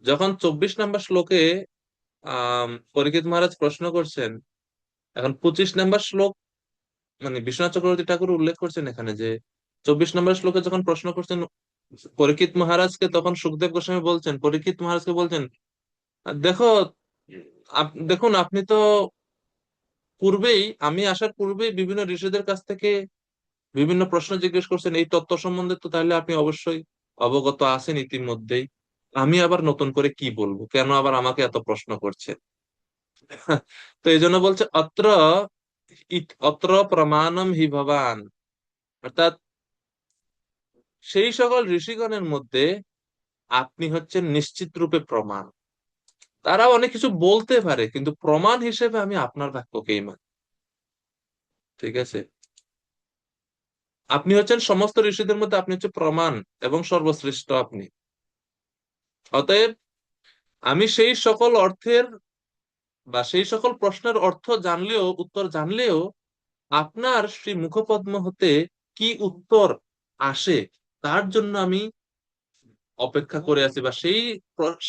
যখন 24 নম্বর শ্লোকে পরীক্ষিত মহারাজ প্রশ্ন করছেন, এখন 25 নম্বর শ্লোক মানে বিশ্বনাথ চক্রবর্তী ঠাকুর উল্লেখ করছেন এখানে যে 24 নম্বর শ্লোকে যখন প্রশ্ন করছেন পরীক্ষিত মহারাজকে, তখন সুখদেব গোস্বামী বলছেন, পরীক্ষিত মহারাজকে বলছেন, দেখো দেখুন আপনি তো পূর্বেই, আমি আসার পূর্বেই বিভিন্ন ঋষিদের কাছ থেকে বিভিন্ন প্রশ্ন জিজ্ঞেস করছেন এই তত্ত্ব সম্বন্ধে, তো তাহলে আপনি অবশ্যই অবগত আছেন ইতিমধ্যেই। আমি আবার নতুন করে কি বলবো, কেন আবার আমাকে এত প্রশ্ন করছেন? তো এই জন্য বলছে অত্র অত্র প্রমাণম হি ভবান, অর্থাৎ সেই সকল ঋষিগণের মধ্যে আপনি হচ্ছেন নিশ্চিত রূপে প্রমাণ। তারা অনেক কিছু বলতে পারে, কিন্তু প্রমাণ হিসেবে আমি আপনার বাক্যকেই মানি। ঠিক আছে, আপনি হচ্ছেন সমস্ত ঋষিদের মধ্যে আপনি হচ্ছে প্রমাণ এবং সর্বশ্রেষ্ঠ আপনি। অতএব আমি সেই সকল অর্থের বা সেই সকল প্রশ্নের অর্থ জানলেও, উত্তর জানলেও আপনার সেই মুখপদ্ম হতে কি উত্তর আসে তার জন্য আমি অপেক্ষা করে আছি, বা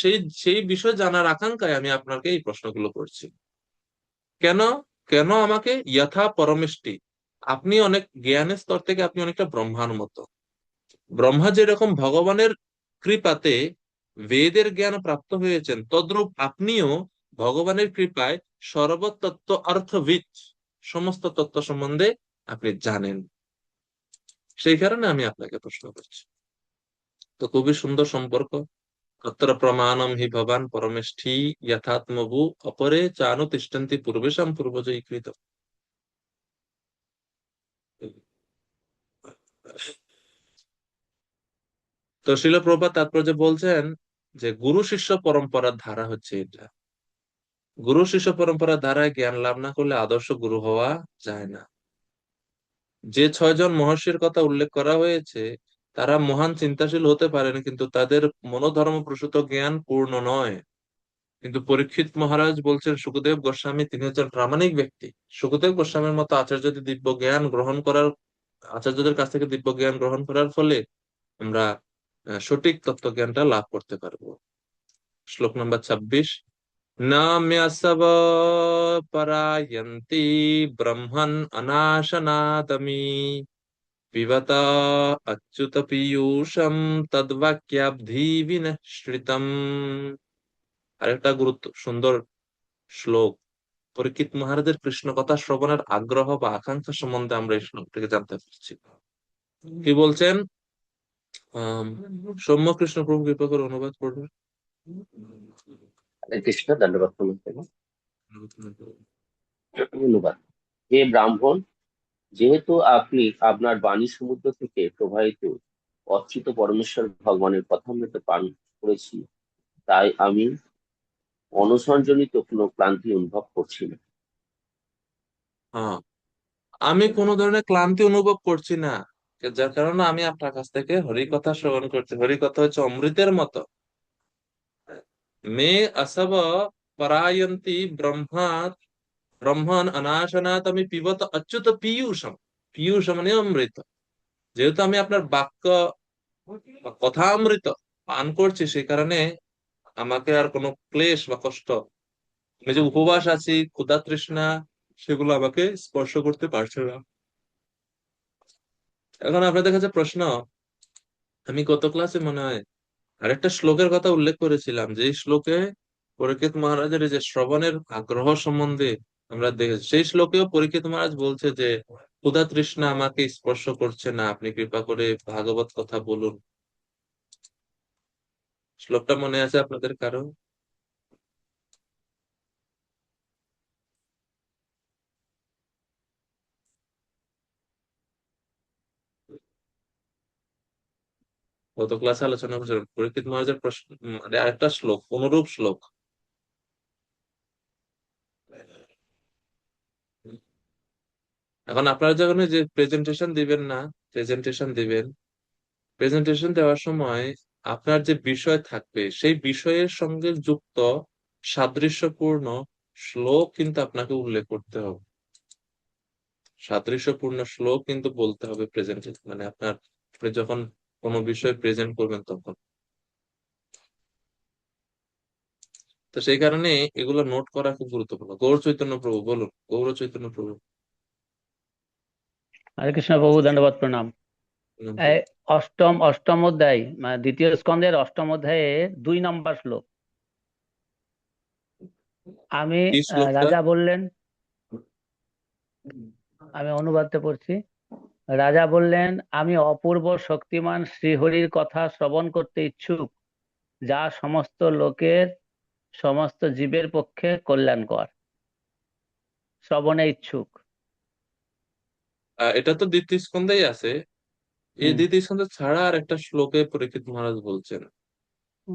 সেই সেই বিষয় জানার আকাঙ্ক্ষায় আমি আপনাকে এই প্রশ্নগুলো করছি। কেন কেন আমাকে যথা পরমেষ্টি, আপনি অনেক জ্ঞানের স্তর থেকে আপনি অনেকটা ব্রহ্মার মতো। ব্রহ্মা যেরকম ভগবানের কৃপাতে বেদের জ্ঞান প্রাপ্ত হয়েছেন, তদ্রূপ আপনিও ভগবানের কৃপায় সর্বতত্ত্ব অর্থবিদ, সমস্ত তত্ত্ব সম্বন্ধে আপনি জানেন। সেই কারণে আমি আপনাকে প্রশ্ন করছি। তো খুবই সুন্দর সম্পর্ক। অত্র প্রমাণম হি ভবান পরমেষ্ঠি যথাত্মভূ অপরে চানুতিষ্ঠন্তি পূর্বেশাম পূর্বজৈ কৃত। তো শিল প্রভুপাদ তাৎপর্য বলছেন যে গুরু শিষ্য পরম্পরার ধারা হচ্ছে এটা। গুরু শিষ্য পরম্পরার ধারায় জ্ঞান লাভ না করলে আদর্শ গুরু হওয়া যায় না। যে 6 জন মহর্ষির কথা উল্লেখ করা হয়েছে, তারা মহান চিন্তাশীল হতে পারেন, কিন্তু তাদের মনোধর্ম প্রসূত জ্ঞান পূর্ণ নয়। কিন্তু পরীক্ষিত মহারাজ বলছেন সুখদেব গোস্বামী তিনি হচ্ছেন প্রামাণিক ব্যক্তি। সুখদেব গোস্বামীর মতো আচার্যদের দিব্য জ্ঞান গ্রহণ করার আচার্যদের কাছ থেকে দিব্য জ্ঞান গ্রহণ করার ফলে আমরা সঠিক তত্ত্বজ্ঞানটা লাভ করতে পারবো। শ্লোক নম্বর 26। নাম্যসব পরায়ন্তি ব্রহ্মণ অনাশনাদমি পিবত অচ্যুত পীয়ূষম তদ্বাক্যাব্ধি বিনশ্রিতম। আরেকটা সুন্দর শ্লোক। পরীক্ষিত মহারাজের কৃষ্ণ কথা শ্রবণের আগ্রহ বা আকাঙ্ক্ষা সম্বন্ধে আমরা এই শ্লোক থেকে জানতে পারছি। কি বলছেন? আহ সৌম্য কৃষ্ণ প্রভু কৃপা করে অনুবাদ করবেন। হরে কৃষ্ণ, দণ্ডবত প্রণাম করবো। ধন্যবাদ। হে ব্রাহ্মণ, যেহেতু আপনি আপনার বাণী সমুদ্র থেকে প্রবাহিত অচ্যুত পরমেশ্বর ভগবানের কথামৃত পান করেছি, তাই আমি অনসনজনিত কোনো ক্লান্তি অনুভব করছি না। হ্যাঁ, আমি কোনো ধরনের ক্লান্তি অনুভব করছি না, যার কারণে আমি আপনার কাছ থেকে হরি কথা শ্রবণ করছি। হরি কথা হচ্ছে অমৃতের মতো। মে আসব পরায়ন্তি ব্রহ্মণ অনাশনাৎ আমি পিবত অচ্যুত পীয়ূষম। পীয়ূষ মানে অমৃত। যেহেতু আমি আপনার বাক্য বা কথা অমৃত পান করছি, সেই কারণে আমাকে আর কোনো ক্লেশ বা কষ্ট, আমি যে উপবাস আছি, ক্ষুধা তৃষ্ণা, সেগুলো আমাকে স্পর্শ করতে পারছে না। এখন আপনাদের কাছে প্রশ্ন, আমি গত ক্লাসে মনে হয় আরেকটা শ্লোকের কথা উল্লেখ করেছিলাম, যে এই শ্লোকে পরীক্ষিত মহারাজের এই যে শ্রবণের আগ্রহ সম্বন্ধে আমরা দেখেছি। সেই শ্লোকেও পরীক্ষিত মহারাজ বলছে যে ক্ষুধা তৃষ্ণা আমাকে স্পর্শ করছে না, আপনি কৃপা করে ভাগবত কথা বলুন। শ্লোকটা মনে আছে আপনাদের কারো? গত ক্লাসে আলোচনা করছিলাম পরীক্ষিত মহারাজের প্রশ্ন, মানে আরেকটা শ্লোক, অনুরূপ শ্লোক। এখন আপনারা যখন এই যে প্রেজেন্টেশন দিবেন, প্রেজেন্টেশন দেওয়ার সময় আপনার যে বিষয় থাকবে সেই বিষয়ের সঙ্গে যুক্ত সাদৃশ্যপূর্ণ শ্লোক কিন্তু আপনাকে উল্লেখ করতে হবে। সাদৃশ্যপূর্ণ শ্লোক কিন্তু বলতে হবে প্রেজেন্টেশন, মানে আপনি যখন কোনো বিষয় প্রেজেন্ট করবেন তখন। তো সেই কারণে এগুলো নোট করা খুব গুরুত্বপূর্ণ। গৌর চৈতন্য প্রভু বলুন, গৌর চৈতন্য প্রভু। হরে কৃষ্ণ প্রভু, দণ্ডবত প্রণাম। এই অষ্টম অধ্যায়, মানে দ্বিতীয় স্কন্ধের অষ্টম অধ্যায়ে 2 নম্বর শ্লোক। আমি কি শ্লোকটা? রাজা বললেন, আমি অনুবাদটা পড়ছি। রাজা বললেন, আমি অপূর্ব শক্তিমান শ্রীহরির কথা শ্রবণ করতে ইচ্ছুক, যা সমস্ত লোকের, সমস্ত জীবের পক্ষে কল্যাণকর। শ্রবণে ইচ্ছুক। এটা তো দ্বিতীয় স্কন্ধেই আছে। এই হুম। দ্বিতীয় স্কন্ধ ছাড়া আর একটা শ্লোকে পরীক্ষিত মহারাজ বলছেন। ও,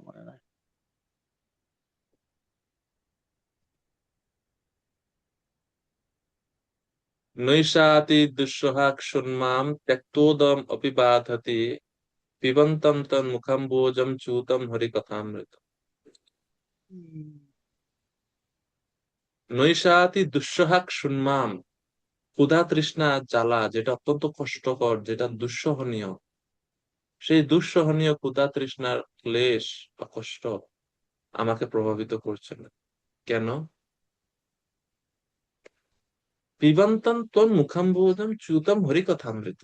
মনে নাই। নৈষাতি দুঃসহাক সুন্মাম ত্যক্তোদম অপি বাধতি পিবন্তম তন মুখাম্বোজম চূতম হরি কথামৃত। নৈষাতি দুঃসহাক সুন্মাম, ক্ষুধা তৃষ্ণা জ্বালা যেটা অত্যন্ত কষ্টকর, যেটা দুঃসহনীয়, সেই দুঃসহনীয় ক্ষুধা তৃষ্ণার ক্লেশ বা কষ্ট আমাকে প্রভাবিত করছে না। কেন? পিবন্তম তন মুখাম্বোজম চূতম হরি কথামৃত।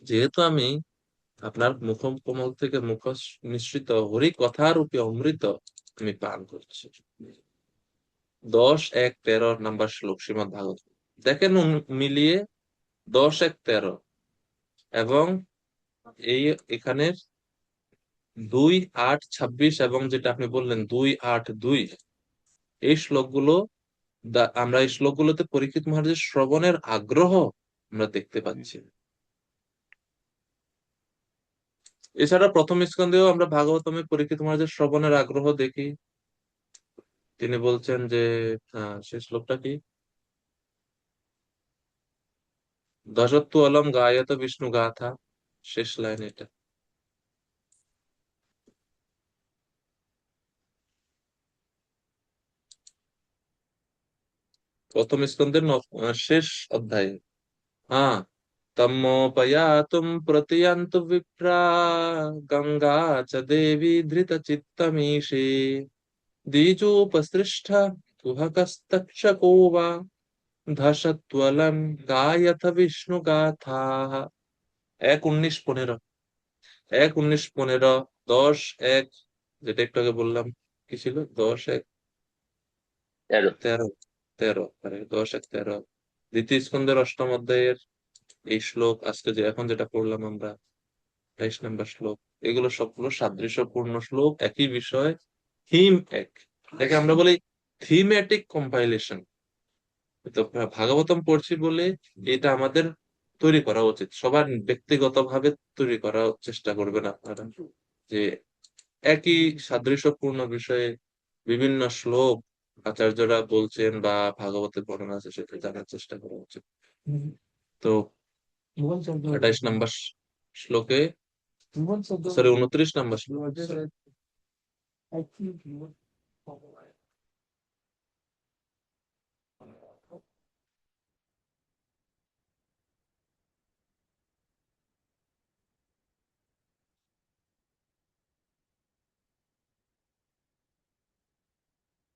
যেহেতু আমি আপনার মুখ কমল থেকে মুখ নিঃসৃত হরি কথারূপী অমৃত আমি পান করছি। 10-1-13 নাম্বার শ্লোক শ্রীমদ ভাগবত। দেখেন মিলিয়ে 10-1-13 এবং এখানে 2-8-26 এবং যেটা আপনি বললেন 2-8-2, এই শ্লোকগুলো আমরা এই শ্লোকগুলোতে পরীক্ষিত মহারাজের শ্রবণের আগ্রহ আমরা দেখতে পাচ্ছি। এছাড়া প্রথম স্কন্ধেও আমরা ভাগবতমে পরীক্ষিত মহারাজের শ্রবণের আগ্রহ দেখি। তিনি বলছেন যে, সে শ্লোকটা কি? দশত্তু অলম গায়ত বিষ্ণু গাথা, শেষ লাইন এটা। প্রথম স্কন্ধের শেষ অধ্যায়ে। হ্যাঁ, তমোপয়াতুম প্রতিয়ান্তু বিপ্রা গঙ্গা চ দেবী ধৃত চিত্তমীশে দ্বিজোপসৃষ্ট কুহকস্তক্ষকো বা ধসত্বলম গায়থ বিষ্ণু গাথা। 1:19-15, 1:19-15, 10:1, যেটা একটু আগে বললাম, কি ছিল, 10:1, তেরো। 13, 13, 10:1, 13, দ্বিতীয় স্কন্ধের অষ্টম অধ্যায়ের এই শ্লোক, আজকে যে এখন যেটা পড়লাম আমরা, 22 নম্বর শ্লোক, এগুলো সবগুলো সাদৃশ্যপূর্ণ শ্লোক, একই বিষয়, থিম এক। এটাকে আমরা বলি থিমেটিক কম্পাইলেশন। তো ভাগবতম পড়ছি বলে এটা আমাদের তৈরি করা উচিত, সবার ব্যক্তিগতভাবে তৈরি করার চেষ্টা করবেন আপনারা, যে একই সাদৃশ্যপূর্ণ বিষয়ে বিভিন্ন শ্লোক আচার্যরা বলছেন বা ভাগবতের বর্ণনা আছে, সেটা জানার চেষ্টা করা উচিত। তো 28 নম্বর শ্লোকে, সরি 29 নম্বর শ্লোক,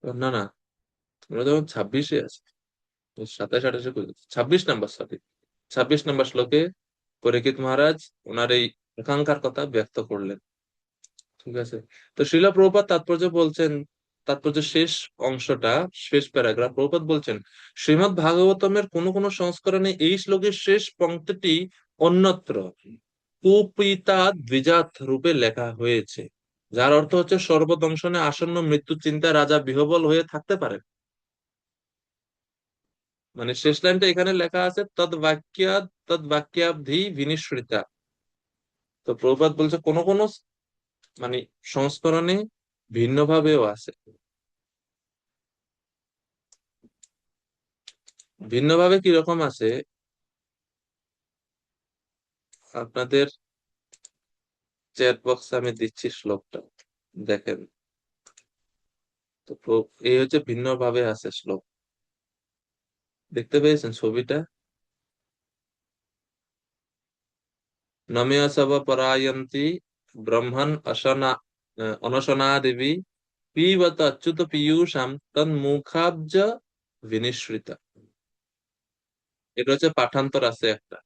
না না, তোমরা যখন 26-এ আছে, 27-28-এ 26 নম্বর, সরি 26 নম্বর শ্লোকে পরীক্ষিত মহারাজ ওনার এই আকাঙ্ক্ষার কথা ব্যক্ত করলেন। ঠিক আছে, তো শ্রীলা প্রভুপাদ তাৎপর্য বলছেন, তাৎপর্য শেষ অংশটা, শেষ প্যারাগ্রাফ, প্রভুপাদ বলছেন, শ্রীমদ্ ভাগবতমের কোন কোন সংস্করণে এই শ্লোকের শেষ পংক্তিটি অন্যত্র কুপিতা দ্বিজাত রূপে লেখা হয়েছে, যার অর্থ হচ্ছে সর্বদংশনে আসন্ন মৃত্যু চিন্তায় রাজা বিহ্বল হয়ে থাকতে পারে। মানে শেষ লাইনটা এখানে লেখা আছে তদ বাক্যাবধি বিনিশ্রিতা। তো প্রভুপাদ বলছে কোন কোন মানে সংস্করণে ভিন্নভাবেও আছে। ভিন্নভাবে কিরকম আছে, আপনাদের চ্যাট বক্সে আমি দিচ্ছি শ্লোকটা, দেখেন। তো এই হচ্ছে ভিন্নভাবে আছে শ্লোক, দেখতে পেয়েছেন ছবিটা? নমেয় সব পরায়ন্তি ব্রহ্মণ অনশনা দেবী পিবত অচ্যুত পীয়ূষাম তন্মুখাব্জ বিনিশ্রিতা। এটা হচ্ছে পাঠান্তর আছে একটা,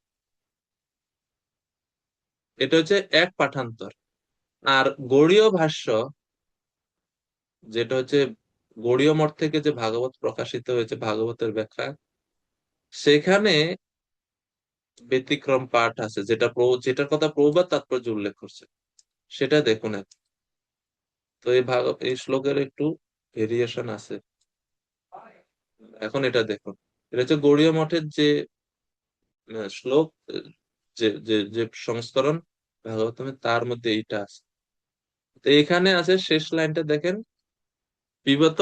এটা হচ্ছে এক পাঠান্তর। আর গৌড়ীয় ভাষ্য, যেটা হচ্ছে গৌড়ীয় মঠ থেকে যে ভাগবত প্রকাশিত হয়েছে, ভাগবতের ব্যাখ্যা, সেখানে ব্যতিক্রম পাঠ আছে, যেটার কথা প্রভুপাদ তাৎপর্য উল্লেখ করছে, সেটা দেখুন এখন। তো এই শ্লোকের একটু ভেরিয়েশন আছে, এখন এটা দেখুন। এটা হচ্ছে গৌড়ীয় মঠের যে শ্লোক, যে যে যে সংস্করণ ভাগবতমের, তার মধ্যে এইটা আছে। তো এখানে আছে শেষ লাইনটা দেখেন, পিবত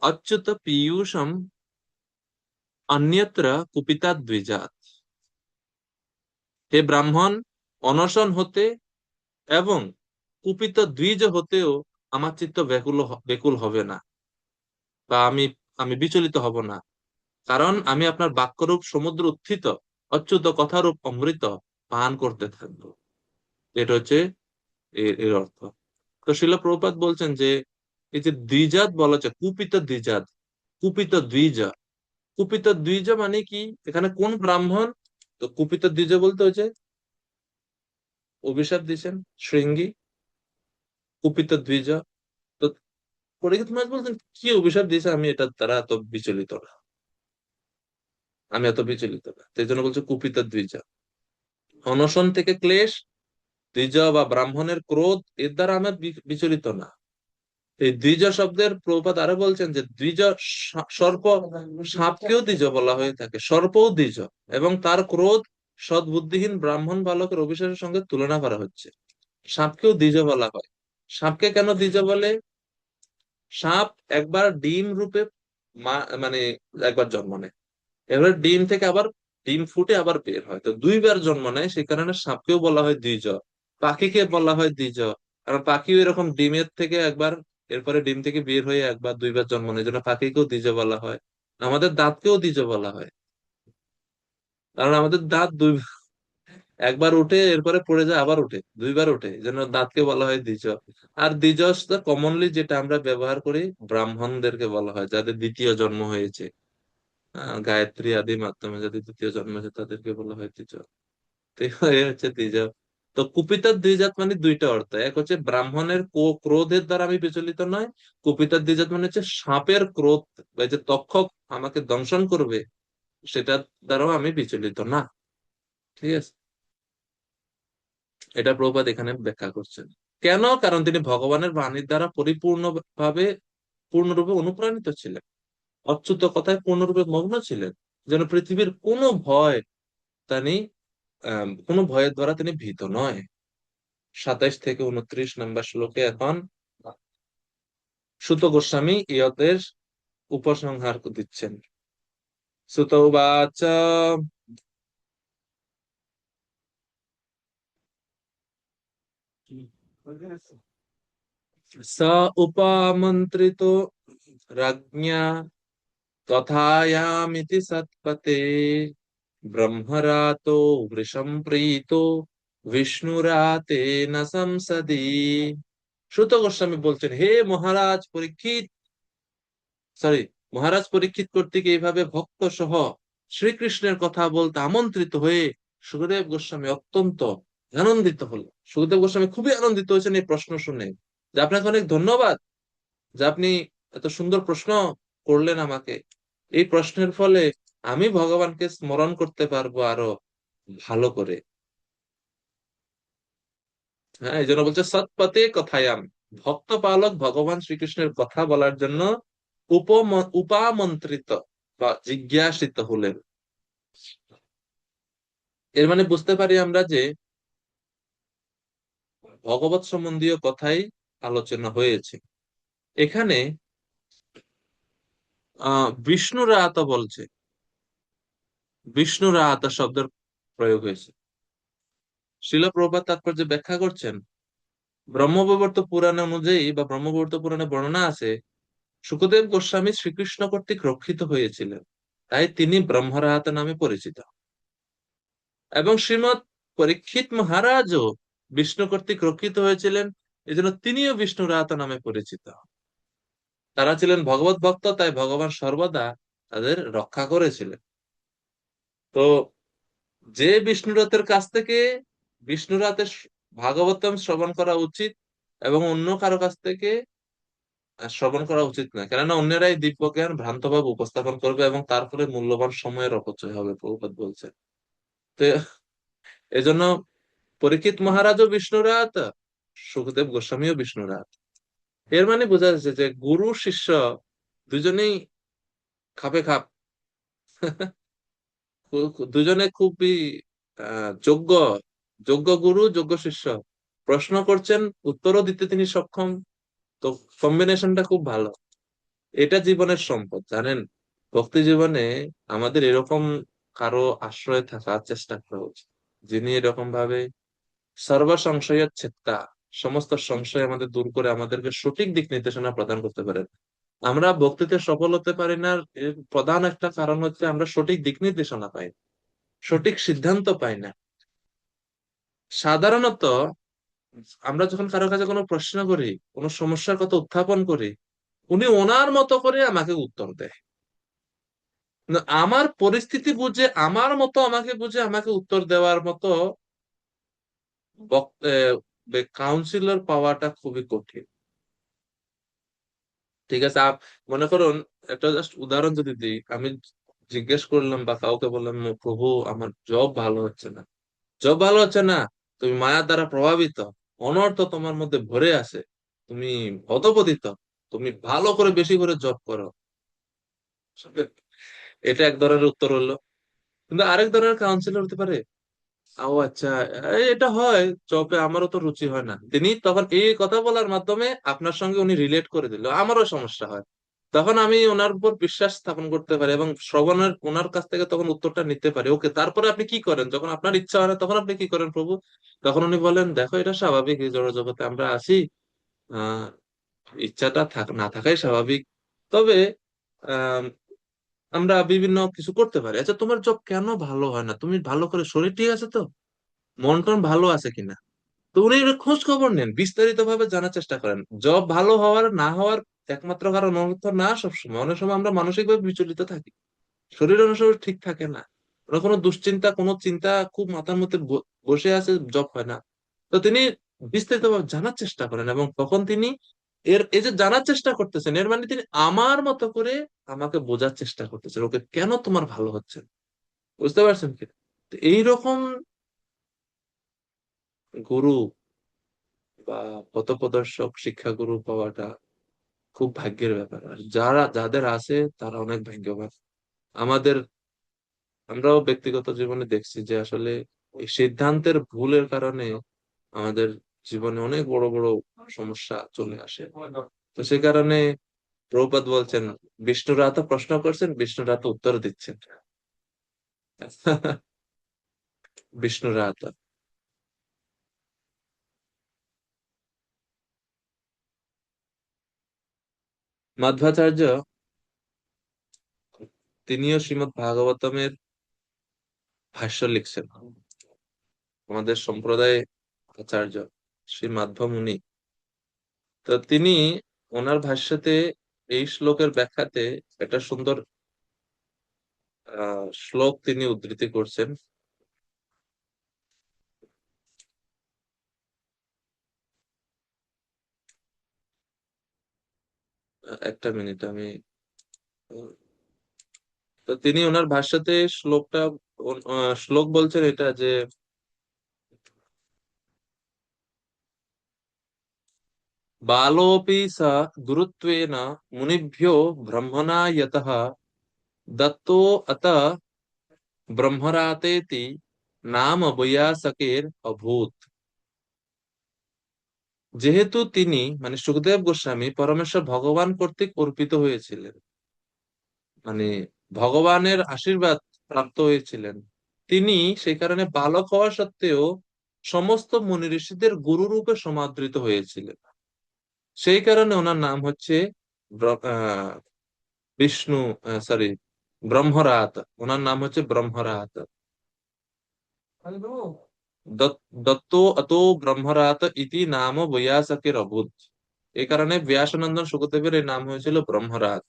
অচ্যুত পীয়ূষম অন্যত্র কুপিতা দ্বিজাত। হে ব্রাহ্মণ, অনশন হতে এবং কুপিত দ্বিজ হতেও আমার চিত্ত ব্যাকুল হবে না, বা আমি আমি বিচলিত হব না, কারণ আমি আপনার বাক্যরূপ সমুদ্র উত্থিত অচ্যুত কথারূপ অমৃত পান করতে থাকবো। এটা হচ্ছে এর অর্থ। তো শিল প্রভুপাদ বলছেন যে এই যে দ্বিজাত বলা হচ্ছে, কুপিত দ্বিজাত, কুপিত দ্বিজ, কুপিত দ্বিজ মানে কি, এখানে কোন ব্রাহ্মণ? তো কুপিত দ্বিজ বলতে হচ্ছে অভিশাপ দিয়েছেন শৃঙ্গী, কুপিত দ্বিজ। তো পরীক্ষিত মহারাজ বলছেন কি অভিশাপ দিয়েছে, আমি এটা তারা এত বিচলিত না, আমি এত বিচলিত না, সেই জন্য বলছে কুপিত দ্বিজ। অনশন থেকে ক্লেশ, দ্বিজ বা ব্রাহ্মণের ক্রোধ, এর দ্বারা আমি বিচলিত না। এই দ্বিজ শব্দের প্রভুপাদ আরো বলছেন যে দ্বিজ সর্প, সাপকেও দ্বিজ বলা হয়ে থাকে, সর্পও দ্বিজ, এবং তার ক্রোধ সদ্বুদ্ধিহীন ব্রাহ্মণ বালকের অভিশাপের সঙ্গে তুলনা করা হচ্ছে। সাপকেও দ্বিজ বলা হয়। সাপকে কেন দ্বিজ বলে? সাপ একবার ডিম রূপে মানে একবার জন্ম নেয়, এবার ডিম থেকে আবার ডিম ফুটে আবার বের হয়, তো দুইবার জন্ম নেয়, সেই কারণে সাপকেও বলা হয় দ্বিজ, পাখিকে বলা হয় দ্বিজ। কারণ পাখিও এরকম ডিমের থেকে একবার, এরপরে ডিম থেকে বের হয়ে একবার দুইবার জন্ম নেয়, এই জন্য পাখিকেও দ্বিজ বলা হয়। আমাদের দাঁতকেও দ্বিজ বলা হয়, কারণ আমাদের দাঁত দুই, একবার উঠে এরপরে পড়ে যায়, আবার উঠে, দুইবার উঠে, এই জন্য দাঁতকে বলা হয় দ্বিজ। আর দ্বিজ কমনলি যেটা আমরা ব্যবহার করি, ব্রাহ্মণদেরকে বলা হয় যাদের দ্বিতীয় জন্ম হয়েছে, গায়ত্রী আদির মাধ্যমে যাদের দ্বিতীয় জন্ম হয়েছে তাদেরকে বলা হয় দ্বিজ। তো এই হচ্ছে দ্বিজ। তো কুপিতার দ্বিজাত মানে দুইটা অর্থ, এক হচ্ছে ব্রাহ্মণের ক্রোধের দ্বারা আমি বিচলিত নয়, কুপিতার দ্বিজাত মানে হচ্ছে সাপের ক্রোধ বা এই যে তক্ষক আমাকে দংশন করবে সেটার দ্বারাও আমি বিচলিত না। ঠিক আছে, এটা প্রভুপাদ এখানে ব্যাখ্যা করছেন। কেন? কারণ তিনি ভগবানের বাণীর দ্বারা পরিপূর্ণভাবে, পূর্ণরূপে অনুপ্রাণিত ছিলেন, অচ্যুত কথায় পূর্ণরূপে মগ্ন ছিলেন, যেন পৃথিবীর কোনো ভয় তিনি, কোনো ভয়ের দ্বারা তিনি ভীত নয়। 27 থেকে 29 নম্বর শ্লোকে এখন সুত গোস্বামী ইয়তের উপসংহার দিচ্ছেন। সুত উবাচ স উপামন্ত্রিতো রাজ্ঞা তথায়ামিতি সৎপতে ব্রহ্মরাতো বৃষম প্রীতো বিষ্ণুরাতে ন সংসদি। সুত গোস্বামী বলছেন, হে মহারাজ পরীক্ষিত, সরি, মহারাজ পরীক্ষিত কর্তৃক এইভাবে ভক্ত সহ শ্রীকৃষ্ণের কথা বলতে আমন্ত্রিত হয়ে সুখদেব গোস্বামী অত্যন্ত আনন্দিত হল। সুখদেব গোস্বামী খুবই আনন্দিত হয়েছেন এই প্রশ্ন শুনে, যে আপনাকে অনেক ধন্যবাদ যে আপনি এত সুন্দর প্রশ্ন করলেন আমাকে। এই প্রশ্নের ফলে আমি ভগবানকে স্মরণ করতে পারবো আরো ভালো করে। হ্যাঁ, এই জন্য বলছে সৎপতে কথায়াম, ভক্ত পালক ভগবান শ্রীকৃষ্ণের কথা বলার জন্য উপামন্ত্রিত বা জিজ্ঞাসিত হলেন। এর মানে বুঝতে পারি আমরা যে ভগবত সম্বন্ধীয় কথাই আলোচনা হয়েছে এখানে। বিষ্ণু রাত বলছে, বিষ্ণু রাত শব্দের প্রয়োগ হয়েছে। শিল প্রভুপাদ তাৎপর্য ব্যাখ্যা করছেন, ব্রহ্মবৈবর্ত পুরাণ অনুযায়ী বা ব্রহ্মবৈবর্ত পুরাণে বর্ণনা আছে সুখদেব গোস্বামী শ্রীকৃষ্ণ কর্তৃক রক্ষিত হয়েছিলেন, তাই তিনি ব্রহ্মরাত নামে পরিচিত। এবং শ্রীমৎ পরীক্ষিত মহারাজও বিষ্ণু কর্তৃক রক্ষিত হয়েছিলেন, এই জন্য তিনিও বিষ্ণু রাত নামে পরিচিত। তারা ছিলেন ভগবত ভক্ত, তাই ভগবান সর্বদা তাদের রক্ষা করেছিলেন। তো যে বিষ্ণু রাতের কাছ থেকে বিষ্ণু রাতের ভাগবতম শ্রবণ করা উচিত, এবং অন্য কারো কাছ থেকে শ্রবণ করা উচিত না, কেননা অন্যরাই দিব্য জ্ঞান ভ্রান্তভাবে উপস্থাপন করবে এবং তার ফলে মূল্যবান সময়ের অপচয় হবে, প্রভুপাদ বলছে। তো এজন্য পরীক্ষিত মহারাজও বিষ্ণু রাত, সুখদেব গোস্বামীও বিষ্ণু রাত। এর মানে বোঝা যাচ্ছে যে গুরু শিষ্য দুজনেই খাপে খাপ, দুজনে খুবই যোগ্য, যোগ্য গুরু যোগ্য শিষ্য। প্রশ্ন করছেন, উত্তরও দিতে তিনি সক্ষম, তো কম্বিনেশনটা খুব ভালো। এটা জীবনের সম্পদ, জানেন। ভক্তি জীবনে আমাদের এরকম কারো আশ্রয়ে থাকার চেষ্টা করা উচিত, যিনি এরকম ভাবে সর্ব সংশয়ের ছেত্তা, সমস্ত সংশয় আমাদের দূর করে আমাদেরকে সঠিক দিক নির্দেশনা প্রদান করতে পারেন। আমরা ভক্তিতে সফল হতে পারি না, এর প্রধান একটা কারণ হচ্ছে আমরা সঠিক দিক নির্দেশনা পাই না, সঠিক সিদ্ধান্ত পাই না। সাধারণত আমরা যখন কারো কাছে কোনো প্রশ্ন করি, কোনো সমস্যার কথা উত্থাপন করি, উনি ওনার মতো করে আমাকে উত্তর দেয়। না, আমার পরিস্থিতি বুঝে, আমার মতো আমাকে বুঝে আমাকে উত্তর দেওয়ার মতো কাউন্সিলর পাওয়াটা খুবই কঠিন। ঠিক আছে, মনে করুন, একটা জাস্ট উদাহরণ যদি দিই, আমি জিজ্ঞেস করলাম বা কাউকে বললাম, প্রভু আমার জব ভালো হচ্ছে না, জব ভালো হচ্ছে না, তুমি মায়ার দ্বারা প্রভাবিত, অনর্থ তোমার মধ্যে ভরে আছে, তুমি হতপতিত, তুমি ভালো করে বেশি করে জব করো, এটা এক ধরনের উত্তর হলো। কিন্তু আরেক ধরনের কাউন্সিলর হতে পারে, ও আচ্ছা, এটা হয়, জবে আমারও তো রুচি হয় না, তিনি তখন এই কথা বলার মাধ্যমে আপনার সঙ্গে উনি রিলেট করে দিল, আমারও সমস্যা হয়, তখন আমি ওনার উপর বিশ্বাস স্থাপন করতে পারি এবং শ্রবণের ওনার কাছ থেকে তখন উত্তরটা নিতে পারি। ওকে, তারপরে আপনি কি করেন যখন আপনার ইচ্ছা হয় না, তখন আপনি কি করেন প্রভু? তখন উনি বলেন, দেখো এটা স্বাভাবিক, এই জড় জগতে আমরা আছি, আহ ইচ্ছাটা না থাকাই স্বাভাবিক। তবে আহ আমরা বিভিন্ন কিছু করতে পারি। আচ্ছা, তোমার জব কেন ভালো হয় না? তুমি ভালো করে, শরীর ঠিক আছে তো, মন টন ভালো আছে কিনা? তো উনি এর খোঁজ খবর নেন, বিস্তারিত ভাবে জানার চেষ্টা করেন। জব ভালো হওয়ার না হওয়ার একমাত্র কারণ অর্থ না। সবসময়, অনেক সময় আমরা মানসিক ভাবে বিচলিত থাকি, শরীর অনেক সময় ঠিক থাকে না, কোনো দুশ্চিন্তা, কোনো চিন্তা খুব মাথার মধ্যে বসে আছে, জব হয় না। তো তিনি বিস্তারিত ভাবে জানার চেষ্টা করেন এবং তখন তিনি এই যে জানার চেষ্টা করতেছেন, এর মানে তিনি আমার মতো করে আমাকে বোঝার চেষ্টা করতেছেন, ওকে কেন তোমার ভালো হচ্ছে না। বুঝতে পারছেন কি? তো এইরকম গুরু বা পথপ্রদর্শক শিক্ষাগুরু পাওয়াটা খুব ভাগ্যের ব্যাপার। আর যাদের আছে তারা অনেক ভাগ্যবান। আমাদের, আমরাও ব্যক্তিগত জীবনে দেখছি যে আসলে এই সিদ্ধান্তের ভুলের কারণে আমাদের জীবনে অনেক বড় বড় সমস্যা চলে আসে। তো সে কারণে প্রভুপাদ বলছেন, বিষ্ণুরা তো প্রশ্ন করছেন, বিষ্ণুরা তো উত্তর দিচ্ছেন। বিষ্ণুরা তো, মাধ্বাচার্য তিনিও শ্রীমৎ ভাগবতমের ভাষ্য লিখছেন। আমাদের সম্প্রদায় আচার্য শ্রী মাধ্ব মুনি, তো তিনি ওনার ভাষ্যতে এই শ্লোকের ব্যাখ্যাতে একটা সুন্দর শ্লোক তিনি উদ্ধৃতি করছেন। একটা মিনিট, আমি, তো তিনি ওনার ভাষ্যতে শ্লোক বলছেন এটা যে, বালোপি স গুরুত্বেন মুনিভ্যো ব্রহ্মণা যতঃ দত্তো অত ব্রহ্মরাতেতি নাম বৈয়াসকের অভূত। যেহেতু তিনি মানে সুখদেব গোস্বামী পরমেশ্বর ভগবান কর্তৃক অর্পিত হয়েছিলেন, মানে ভগবানের আশীর্বাদ প্রাপ্ত হয়েছিলেন, তিনি সেই কারণে বালক হওয়া সত্ত্বেও সমস্ত মুনি ঋষিদের গুরু রূপে সমাদৃত হয়েছিলেন। সেই কারণে ওনার নাম হচ্ছে বিষ্ণু, সরি, ব্রহ্মরাত। ওনার নাম হচ্ছে ব্রহ্মরাত। দত্ত অতো ব্রহ্মরাত ইতি নাম বৈয়াসকের অভূত। এই কারণে ব্যাসনন্দন শুকদেবের এই নাম হয়েছিল ব্রহ্মরাত।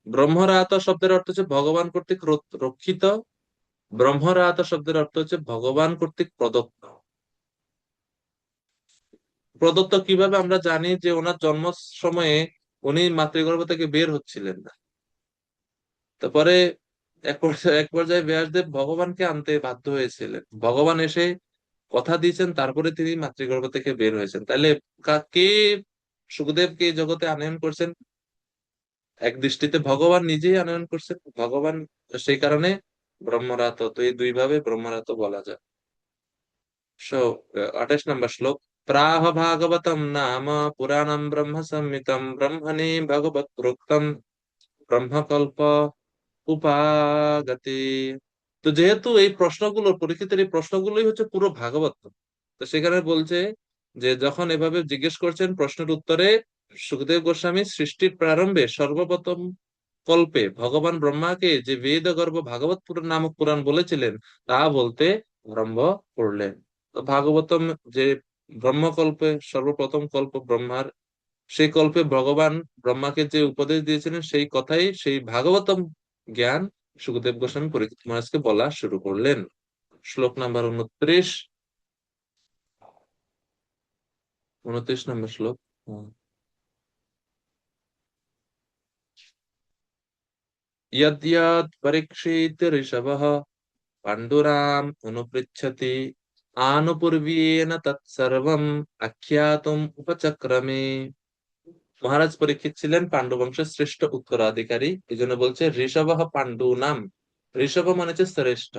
ব্রহ্মরাত শব্দের অর্থ হচ্ছে ভগবান কর্তৃক রক্ষিত। ব্রহ্মরাত শব্দের অর্থ হচ্ছে ভগবান কর্তৃক প্রদত্ত। প্রদত্ত কিভাবে? আমরা জানি যে ওনার জন্ম সময়ে উনি মাতৃগর্ভ থেকে বের হচ্ছিলেন না। তারপরে এক পর্যায়ে ব্যাসদেব ভগবানকে আনতে বাধ্য হয়েছিলেন, ভগবান এসে কথা দিয়েছেন, তারপরে তিনি মাতৃগর্ভ থেকে বের হয়েছেন। তাহলে কে সুখদেবকে এই জগতে আনয়ন করছেন? এক দৃষ্টিতে ভগবান নিজেই আনয়ন করছেন, ভগবান। সেই কারণে ব্রহ্মরাত, তো এই দুই ভাবে ব্রহ্মরাত বলা যায়। সো 28 নম্বর শ্লোক, প্রাহ ভাগবতম নাম পুরাণম ব্রহ্ম সংহিতম ব্রহ্মণি ভগবত প্রোক্তম ব্রহ্মকল্প উপাগতি। তো যেহেতু এই প্রশ্নগুলো, পরীক্ষিতের এই প্রশ্নগুলোই হচ্ছে পুরো ভাগবত, তো সেখানে বলছে যে যখন এভাবে জিজ্ঞেস করছেন, প্রশ্নের উত্তরে সুখদেব গোস্বামী সৃষ্টির প্রারম্ভে সর্বপ্রথম কল্পে ভগবান ব্রহ্মাকে যে বেদ গর্ভ ভাগবত পুরাণ নামক পুরাণ বলেছিলেন তা বলতে আরম্ভ করলেন। তো ভাগবতম যে ব্রহ্মকল্পে সর্বপ্রথম কল্প ব্রহ্মার, সেই কল্পে ভগবান ব্রহ্মাকে যে উপদেশ দিয়েছিলেন সেই কথাই, সেই ভাগবতম জ্ঞান সুখদেব গোস্বামী পরীক্ষিত মহারাজকে বলা শুরু করলেন। শ্লোক নাম্বার 29, 29 নম্বর শ্লোক। यद्यत् परीक्षित ऋषभः पाण्डुराम् अनुपृच्छति आनुपूर्व्येन तत्सर्वम् आख्यातुम् उपचक्रमे। মহারাজ পরীক্ষিত ছিলেন পাণ্ডু বংশের শ্রেষ্ঠ উত্তরাধিকারী, এই জন্য বলছে ঋষভঃ পাণ্ডু নাম। ঋষভ মানে হচ্ছে শ্রেষ্ঠ,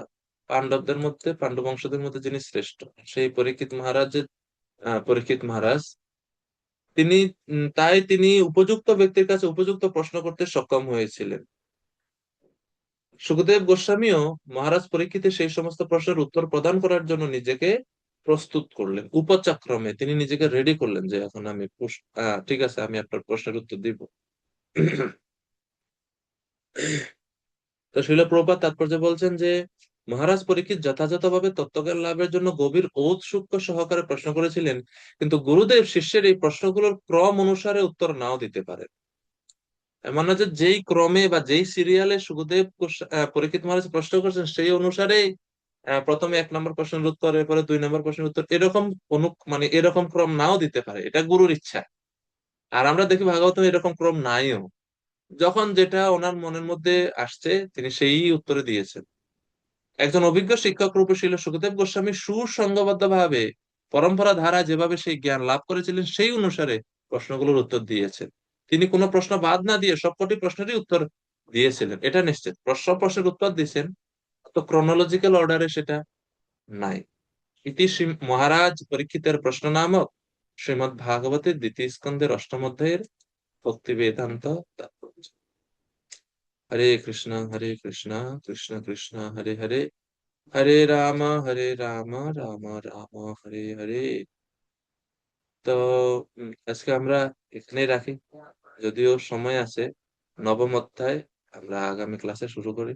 পাণ্ডবদের মধ্যে, পাণ্ডু বংশদের মধ্যে যিনি শ্রেষ্ঠ, সেই পরীক্ষিত মহারাজ তিনি তাই তিনি উপযুক্ত ব্যক্তির কাছে উপযুক্ত প্রশ্ন করতে সক্ষম হয়েছিলেন। সুখদেব গোস্বামীও মহারাজ পরীক্ষিতের সেই সমস্ত প্রশ্নের উত্তর প্রদান করার জন্য নিজেকে প্রস্তুত করলেন। উপচাক্রমে তিনি নিজেকে রেডি করলেন যে এখন আমি ঠিক আছে, আমি আপনার প্রশ্নের উত্তর দিব। তো শিল প্রভুপাদ তাৎপর্য বলছেন যে মহারাজ পরীক্ষিত যথাযথভাবে তত্ত্বজ্ঞান লাভের জন্য গভীর ঔৎসুক্য সহকারে প্রশ্ন করেছিলেন, কিন্তু গুরুদেব শিষ্যের এই প্রশ্নগুলোর ক্রম অনুসারে উত্তর নাও দিতে পারেন। এমন না যে যেই ক্রমে বা যেই সিরিয়ালে সুখদেব পরীক্ষিত মহারাজ প্রশ্ন করছেন সেই অনুসারে প্রথমে 1 নম্বর প্রশ্নের উত্তর, এরপরে 2 নম্বর প্রশ্নের উত্তর, এরকম মানে এরকম ক্রম নাও দিতে পারে, এটা গুরুর ইচ্ছা। আর আমরা দেখি ভাগবত এরকম ক্রম নাইও, যখন যেটা ওনার মনের মধ্যে আসছে তিনি সেই উত্তরে দিয়েছেন। একজন অভিজ্ঞ শিক্ষক রূপে ছিল সুখদেব গোস্বামী সুসংবদ্ধ ভাবে পরম্পরা ধারা যেভাবে সেই জ্ঞান লাভ করেছিলেন সেই অনুসারে প্রশ্নগুলোর উত্তর দিয়েছেন। তিনি কোনো প্রশ্ন বাদ না দিয়ে সবকটি প্রশ্নেরই উত্তর দিয়েছিলেন, এটা নিশ্চিত। প্রশ্নের উত্তর দিয়েছেন, তো ক্রোনোলজিক্যাল অর্ডারে সেটা নাই। ইতি শ্রী মহারাজ পরীক্ষিতের প্রশ্ন নামক শ্রীমদ্ ভাগবতের 2য় স্কন্ধের 8ম অধ্যায়ের ভক্তি বেদান্ত তাৎপর্য। হরে কৃষ্ণ কৃষ্ণ কৃষ্ণ হরে হরে, হরে রাম রাম রাম হরে হরে। তো আজকে আমরা এখানেই রাখি, যদিও সময় আছে। 9ম অধ্যায় আমরা আগামী ক্লাসে শুরু করি।